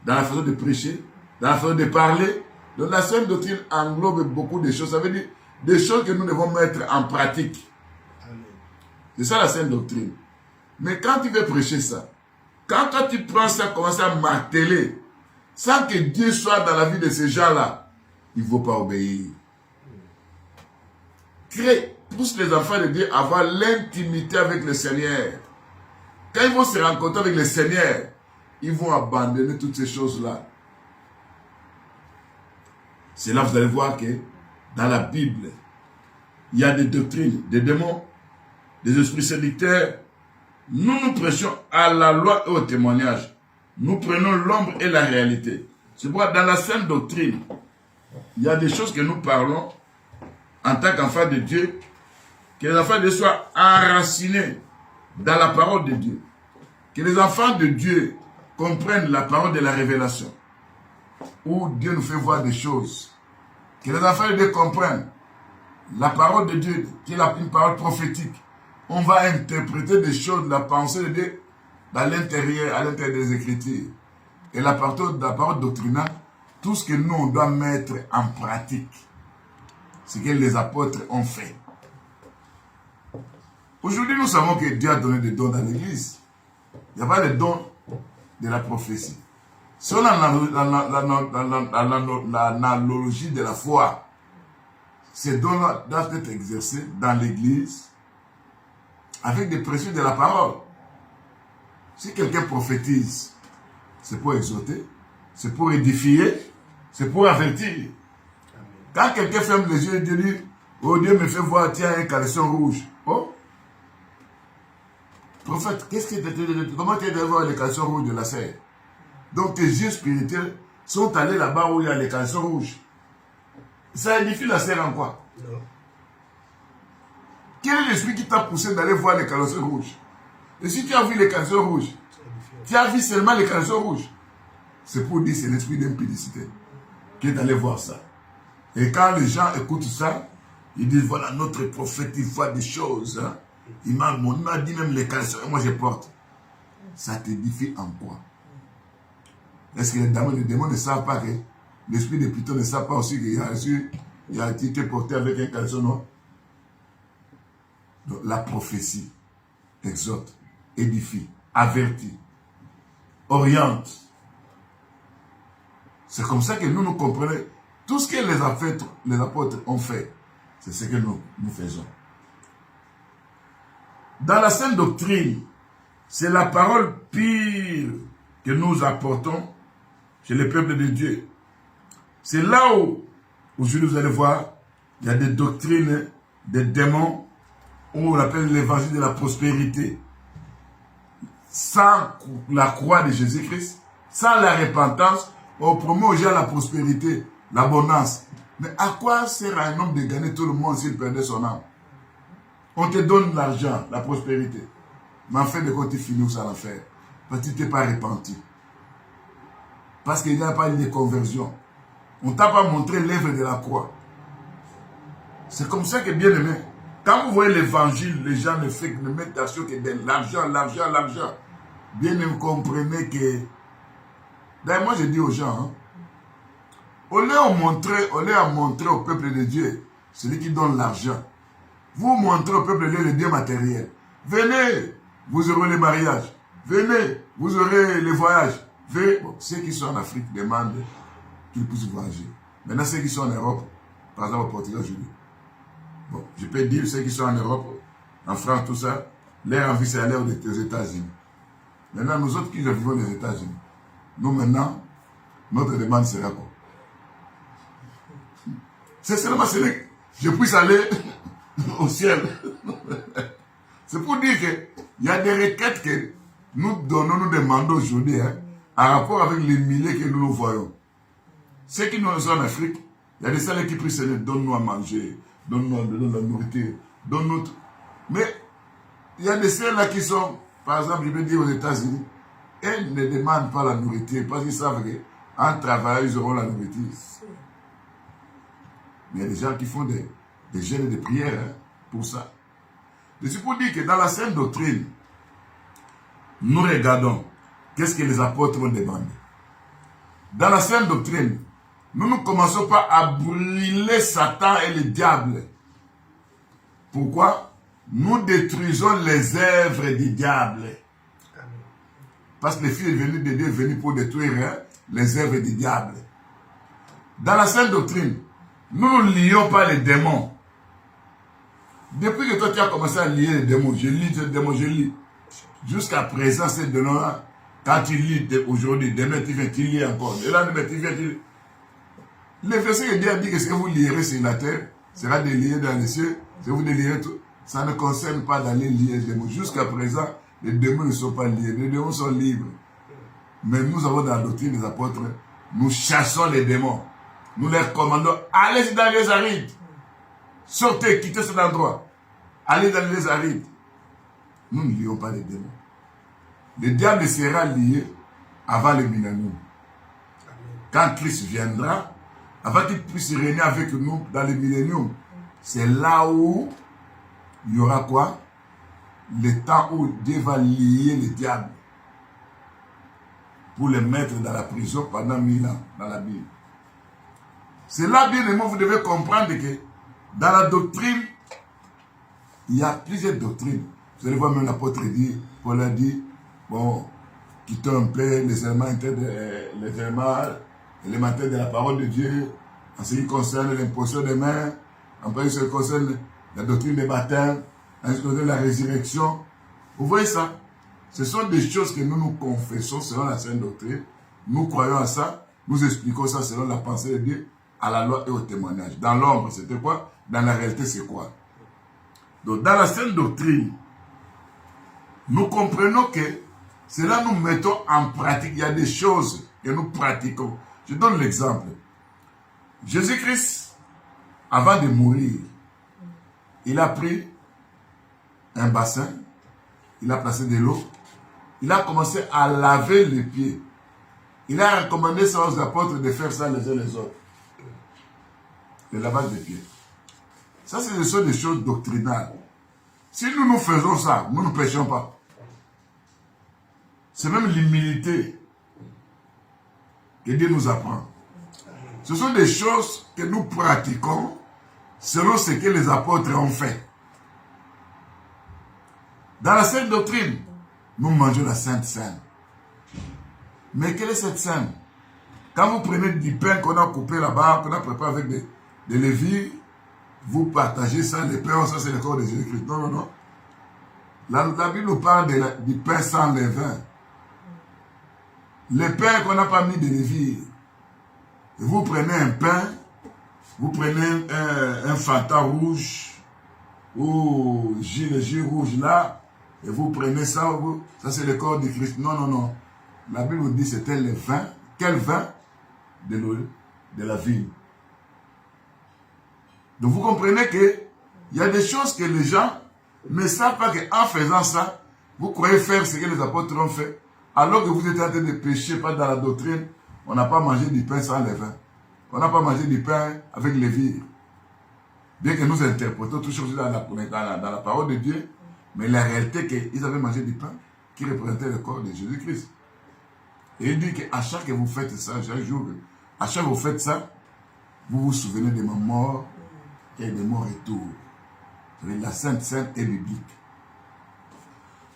dans la façon de prêcher, dans la façon de parler. Donc la sainte doctrine englobe beaucoup de choses. Ça veut dire des choses que nous devons mettre en pratique. C'est ça la sainte doctrine. Mais quand tu veux prêcher ça, quand toi tu prends ça, commences à marteler, sans que Dieu soit dans la vie de ces gens-là, il ne faut pas obéir. Pousse les enfants de Dieu à avoir l'intimité avec le Seigneur. Quand ils vont se rencontrer avec le Seigneur, ils vont abandonner toutes ces choses-là. C'est là que vous allez voir que dans la Bible, il y a des doctrines, des démons, des esprits séducteurs. Nous prêchons à la loi et au témoignage. Nous prenons l'ombre et la réalité. C'est pourquoi dans la sainte doctrine, il y a des choses que nous parlons en tant qu'enfants de Dieu, que les enfants de Dieu soient enracinés dans la parole de Dieu. Que les enfants de Dieu comprennent la parole de la révélation, où Dieu nous fait voir des choses. Que les enfants de Dieu comprennent la parole de Dieu, qui est une parole prophétique. On va interpréter des choses, la pensée de Dieu, dans l'intérieur, à l'intérieur des Écritures. Et la parole doctrinale, tout ce que nous, on doit mettre en pratique. Ce que les apôtres ont fait. Aujourd'hui, nous savons que Dieu a donné des dons dans l'Église. Il n'y a pas de dons de la prophétie. Selon l'analogie de la foi, ces dons-là doivent être exercés dans l'Église avec des précieux de la parole. Si quelqu'un prophétise, c'est pour exhorter, c'est pour édifier, c'est pour avertir. Quand quelqu'un ferme les yeux et dit, oh Dieu me fait voir, tiens, un caleçon rouge. Oh, prophète, comment tu as voir les caleçons rouges de la serre? Donc tes yeux spirituels sont allés là-bas où il y a les caleçons rouges. Ça édifie la serre en quoi? Non. Quel est l'esprit qui t'a poussé d'aller voir les caleçons rouges? Et si tu as vu les caleçons rouges, tu as vu seulement les caleçons rouges. C'est pour dire que c'est l'esprit d'impudicité qui est allé voir ça. Et quand les gens écoutent ça, ils disent, voilà, notre prophète, il voit des choses. Hein. Il m'a dit même les caleçons, et moi je porte. Ça t'édifie en quoi? Est-ce que les démons ne savent pas que l'esprit de Python ne savent pas aussi qu'il a été porté avec un caleçon noir? Donc la prophétie exhorte, édifie, avertit, oriente. C'est comme ça que nous comprenons. Tout ce que les apôtres ont fait, c'est ce que nous faisons. Dans la sainte doctrine, c'est la parole pure que nous apportons chez le peuple de Dieu. C'est là où, aujourd'hui, vous allez voir, il y a des doctrines, des démons, où on appelle l'évangile de la prospérité. Sans la croix de Jésus-Christ, sans la repentance, on promet aux gens la prospérité, l'abondance. Mais à quoi sert à un homme de gagner tout le monde s'il perdait son âme? On te donne l'argent, la prospérité. Mais en fin de compte, tu finis où ça va faire? Parce que tu t'es pas repenti. Parce qu'il n'y a pas eu de conversion. On ne t'a pas montré l'œuvre de la croix. C'est comme ça que, bien aimé, quand vous voyez l'évangile, les gens ne mettent attention que de l'argent, l'argent, l'argent. Bien aimé, vous comprenez que... D'ailleurs, moi je dis aux gens, hein, au lieu de montrer au peuple de Dieu, celui qui donne l'argent, vous montrez au peuple de Dieu les biens matériels. Venez, vous aurez les mariages. Venez, vous aurez les voyages. Venez. Bon, ceux qui sont en Afrique demandent qu'ils puissent voyager. Maintenant, ceux qui sont en Europe, par exemple au Portugal, je dis, bon, je peux dire ceux qui sont en Europe, en France, tout ça, leur envie c'est aller aux États-Unis. Maintenant, nous autres qui vivons aux États-Unis, nous maintenant, notre demande sera quoi? C'est seulement celui que je puisse aller au ciel. C'est pour dire qu'il y a des requêtes que nous demandons aujourd'hui, hein, en rapport avec les milliers que nous voyons. Ceux qui nous sont en Afrique, il y a des salles qui prient, Seigneur, donne-nous à manger, donne-nous la nourriture, donne-nous tout. Mais il y a des salles là qui sont, par exemple, je vais dire aux États-Unis, elles ne demandent pas la nourriture parce qu'ils savent qu'en travaillant, ils auront la nourriture. Mais il y a des gens qui font des jeûnes et des prières, hein, pour ça. C'est pour dire que dans la Sainte Doctrine, nous regardons qu'est-ce que les apôtres ont demandé. Dans la Sainte Doctrine, nous ne commençons pas à brûler Satan et le diable. Pourquoi? Nous détruisons les œuvres du diable. Parce que le Fils est venu de Dieu, est venu pour détruire, hein, les œuvres du diable. Dans la Sainte Doctrine, nous ne lions pas les démons. Depuis que toi tu as commencé à lier les démons, je lis. Jusqu'à présent, ces démons-là, quand tu lis aujourd'hui, demain tu viens, tu lis encore. Et là, demain tu viens, tu lis. Le verset que Dieu a dit que ce que vous lirez sur la terre sera délié dans les cieux. Si vous délirez tout, ça ne concerne pas d'aller lier les démons. Jusqu'à présent, les démons ne sont pas liés. Les démons sont libres. Mais nous avons dans la doctrine des apôtres, nous chassons les démons. Nous leur commandons, allez dans les arides. Sortez, quittez cet endroit. Allez dans les arides. Nous ne lions pas les démons. Le diable sera lié avant le millénium. Quand Christ viendra, avant qu'il puisse régner avec nous dans le millénium, c'est là où il y aura quoi? Le temps où Dieu va lier le diable pour le mettre dans la prison pendant 1000 ans dans la Bible. C'est là, bien aimé, vous devez comprendre que dans la doctrine, il y a plusieurs doctrines. Vous allez voir même l'apôtre dit, Paul a dit, bon, quittons un peu les éléments élémentaires de la parole de Dieu, en ce qui concerne l'imposition des mains, en ce qui concerne la doctrine des baptêmes, en ce qui concerne la résurrection. Vous voyez ça? Ce sont des choses que nous confessons selon la Sainte Doctrine. Nous croyons à ça, nous expliquons ça selon la pensée de Dieu, à la loi et au témoignage. Dans l'ombre, c'était quoi? Dans la réalité, c'est quoi? Donc, dans la Sainte Doctrine, nous comprenons que cela nous mettons en pratique. Il y a des choses que nous pratiquons. Je donne l'exemple. Jésus-Christ, avant de mourir, il a pris un bassin, il a placé de l'eau, il a commencé à laver les pieds. Il a recommandé ça aux apôtres de faire ça les uns les autres. Le lavage des pieds. Ça, ce sont des choses doctrinales. Si nous faisons ça, nous ne péchons pas. C'est même l'humilité que Dieu nous apprend. Ce sont des choses que nous pratiquons selon ce que les apôtres ont fait. Dans la Sainte Doctrine, nous mangeons la Sainte Seine. Mais quelle est cette Seine? Quand vous prenez du pain qu'on a coupé là-bas, qu'on a préparé avec des lévures, vous partagez ça, les pains, ça c'est le corps de Jésus-Christ. Non, non, non. La Bible nous parle du pain sans levain. Le pain qu'on n'a pas mis de levure. Et vous prenez un pain, vous prenez un Fanta rouge, ou le jus rouge là, et vous prenez ça, ça c'est le corps de Christ. Non, non, non. La Bible nous dit c'était le vin. Quel vin? De la vigne. Donc vous comprenez que il y a des choses que les gens ne savent pas qu'en faisant ça, vous croyez faire ce que les apôtres ont fait, alors que vous êtes en train de pécher, pas dans la doctrine. On n'a pas mangé du pain sans levain. On n'a pas mangé du pain avec levure. Bien que nous interprétons toutes choses dans la parole de Dieu, mais la réalité c'est qu'ils avaient mangé du pain qui représentait le corps de Jésus-Christ. Et il dit qu'à chaque que vous faites ça, chaque jour, à chaque que vous faites ça, vous vous souvenez de ma mort et de mon retour. La Sainte Sainte est biblique.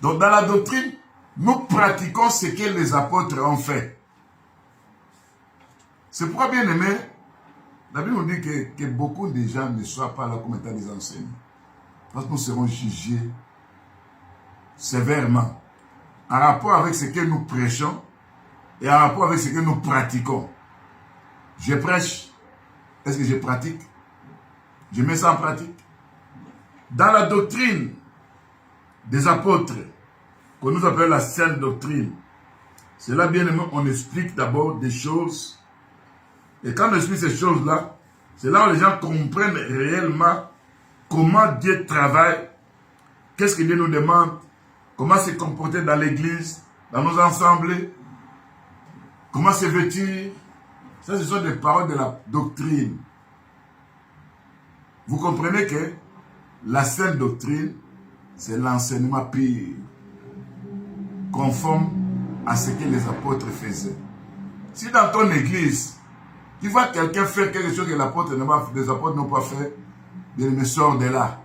Donc dans la doctrine, nous pratiquons ce que les apôtres ont fait. C'est pourquoi, bien aimé, la Bible nous dit que beaucoup de gens ne soient pas là comme étant des enseignants. Parce que nous serons jugés sévèrement en rapport avec ce que nous prêchons et en rapport avec ce que nous pratiquons. Je prêche. Est-ce que je pratique? Je mets ça en pratique. Dans la doctrine des apôtres, que nous appelons la sainte doctrine, c'est là, bien aimé, on explique d'abord des choses. Et quand on explique ces choses-là, c'est là où les gens comprennent réellement comment Dieu travaille, qu'est-ce que Dieu nous demande, comment se comporter dans l'église, dans nos assemblées, comment se vêtir. Ça, ce sont des paroles de la doctrine. Vous comprenez que la sainte doctrine, c'est l'enseignement pur, conforme à ce que les apôtres faisaient. Si dans ton église, tu vois quelqu'un faire quelque chose que les apôtres n'ont pas fait, bien me sort de là.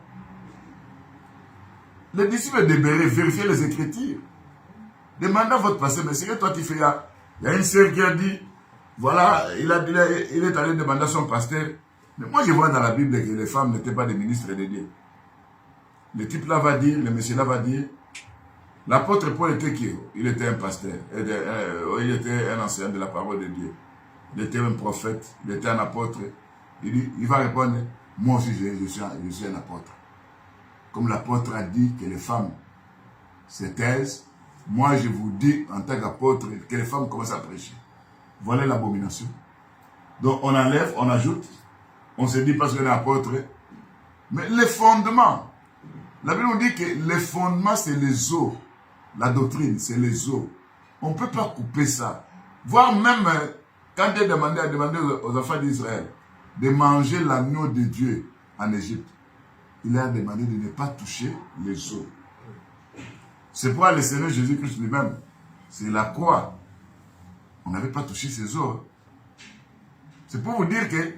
Les disciples de Béret, vérifiez les Écritures. Demandez à votre pasteur, mais c'est que toi tu fais là. Il y a une sœur qui a dit, voilà, il est allé demander à son pasteur. Mais moi je vois dans la Bible que les femmes n'étaient pas des ministres de Dieu. Le type là va dire, le monsieur là va dire, l'apôtre Paul était qui? Il était un pasteur, il était un enseignant de la parole de Dieu. Il était un prophète, il était un apôtre. Il va répondre, moi aussi je suis un apôtre. Comme l'apôtre a dit que les femmes se taisent, moi je vous dis en tant qu'apôtre que les femmes commencent à prêcher. Voilà l'abomination. Donc on enlève, on ajoute, on se dit parce qu'on est apôtre. Mais les fondements, la Bible nous dit que les fondements c'est les os. La doctrine c'est les os. On ne peut pas couper ça. Voire même quand Dieu a demandé aux enfants d'Israël de manger l'agneau de Dieu en Égypte, il a demandé de ne pas toucher les os. C'est pourquoi le Seigneur Jésus-Christ lui-même, c'est la croix. On n'avait pas touché ses os. C'est pour vous dire que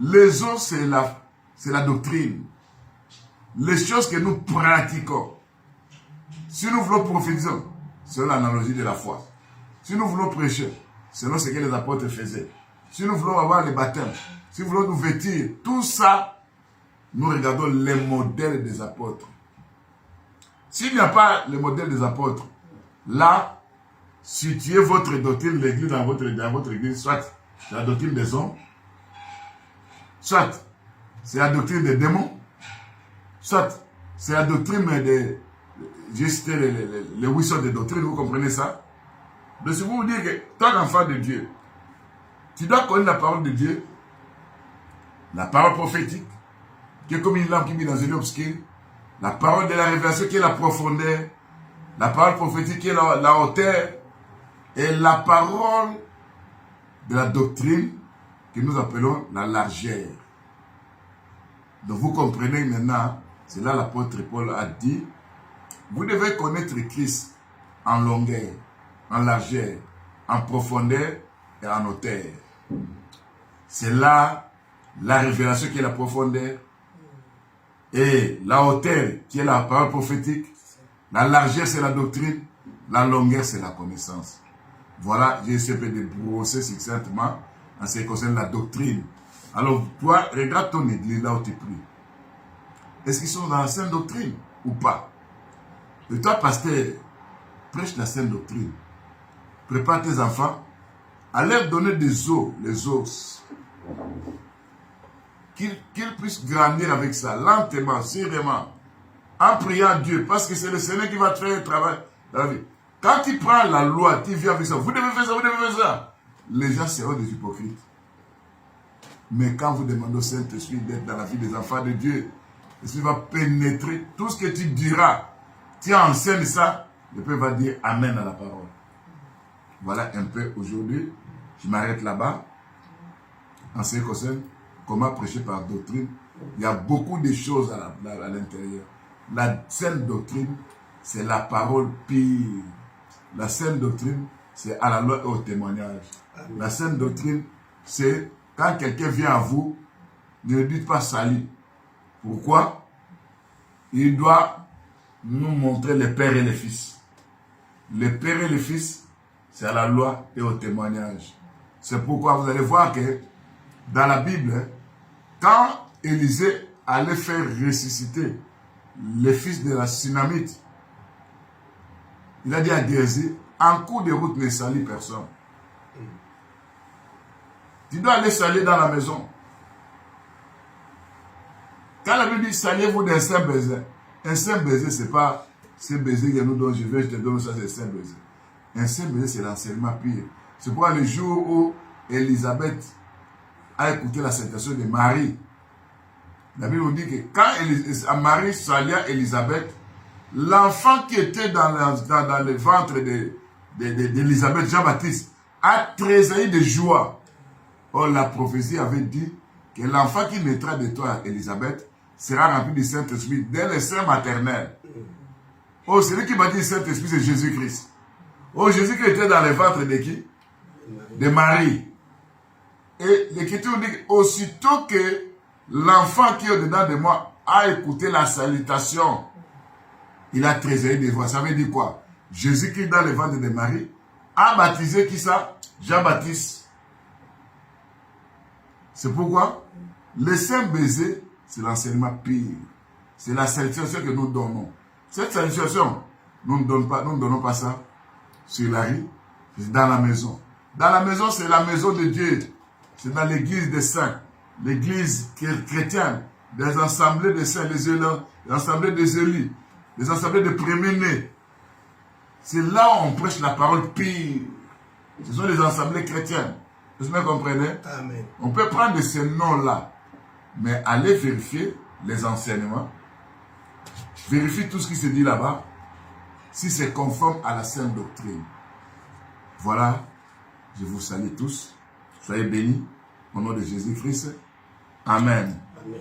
les os, c'est la doctrine. Les choses que nous pratiquons. Si nous voulons prophétiser, c'est l'analogie de la foi. Si nous voulons prêcher, selon ce que les apôtres faisaient. Si nous voulons avoir les baptêmes, si nous voulons nous vêtir, tout ça, nous regardons les modèles des apôtres. S'il n'y a pas le modèle des apôtres, là, situez votre doctrine, l'église dans votre église, soit c'est la doctrine des hommes, soit c'est la doctrine des démons, soit c'est la doctrine des... J'ai cité les 800 de doctrines, vous comprenez ça? Donc si vous vous dites que, tant qu'enfant de Dieu, tu dois connaître la parole de Dieu, la parole prophétique, qui est comme une lampe qui met dans une obscure, la parole de la révélation qui est la profondeur, la parole prophétique qui est la hauteur, et la parole de la doctrine que nous appelons la largeur. Donc vous comprenez maintenant, c'est là l'apôtre Paul a dit, vous devez connaître Christ en longueur, en largeur, en profondeur et en hauteur. C'est là la révélation qui est la profondeur, et la hauteur qui est la parole prophétique, la largeur c'est la doctrine, la longueur c'est la connaissance. Voilà, j'ai essayé de brosser succinctement en ce qui concerne la doctrine. Alors toi, regarde ton église là où tu pries. Est-ce qu'ils sont dans la sainte doctrine ou pas? Et toi, pasteur, prêche la sainte doctrine. prépare tes enfants à leur donner des os, les os. Qu'ils puissent grandir avec ça, lentement, sérieusement, en priant Dieu, parce que c'est le Seigneur qui va te faire le travail dans la vie. Quand tu prends la loi, tu viens avec ça, vous devez faire ça, vous devez faire ça. Les gens seront des hypocrites. Mais quand vous demandez au Saint-Esprit d'être dans la vie des enfants de Dieu, l'Esprit va pénétrer tout ce que tu diras. Tu enseignes ça, le peuple va dire Amen à la parole. Voilà un peu aujourd'hui. Je m'arrête là-bas. En ce qui concerne comment prêcher par doctrine, il y a beaucoup de choses à l'intérieur. La saine doctrine, c'est la parole pure. La saine doctrine, c'est à la loi et au témoignage. La saine doctrine, c'est quand quelqu'un vient à vous, ne le dites pas salut. Pourquoi? Il doit nous montrer les pères et les fils. Les pères et les fils, c'est à la loi et au témoignage. C'est pourquoi vous allez voir que dans la Bible, quand Élisée allait faire ressusciter les fils de la Sunamite, il a dit à Géasi, en cours de route ne salit personne. Tu dois aller salir dans la maison. Quand la Bible dit saliez-vous d'un saint baiser, un saint baiser, ce n'est pas ce baiser que nous donnons, je te donne ça, c'est un saint baiser. Un saint baiser, c'est l'enseignement pire. C'est pourquoi le jour où Élisabeth a écouté la salutation de Marie, la Bible nous dit que quand Marie salia Élisabeth, l'enfant qui était dans le ventre d'Élisabeth, Jean-Baptiste, a tressailli de joie. Or, la prophétie avait dit que l'enfant qui naîtra de toi, Élisabeth, sera rempli du Saint-Esprit dès le sein maternel. Oh, celui qui m'a dit Saint-Esprit, c'est Jésus-Christ. Oh, Jésus-Christ était dans le ventre de qui? De Marie. Et l'Écriture dit aussitôt que l'enfant qui est au-dedans de moi a écouté la salutation, il a tressailli de joie. Ça veut dire quoi? Jésus-Christ dans le ventre de Marie a baptisé qui ça? Jean-Baptiste. C'est pourquoi le saint baiser, c'est l'enseignement pire. C'est la salutation que nous donnons. Cette salutation, nous ne donnons pas ça sur la rue, c'est dans la maison. Dans la maison, c'est la maison de Dieu. C'est dans l'église des saints, l'église chrétienne, des assemblées des saints, des assemblées des élus, des assemblées de premiers-nés. C'est là où on prêche la parole pire. Ce sont les assemblées chrétiennes. Vous me comprenez? Amen. On peut prendre ces noms-là, mais aller vérifier les enseignements, vérifier tout ce qui se dit là-bas, si c'est conforme à la sainte doctrine. Voilà, je vous salue tous. Soyez bénis au nom de Jésus-Christ. Amen. Amen.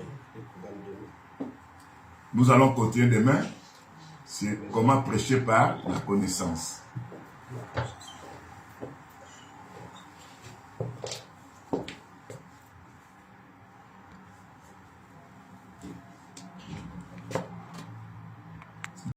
Nous allons continuer demain sur comment prêcher par la connaissance.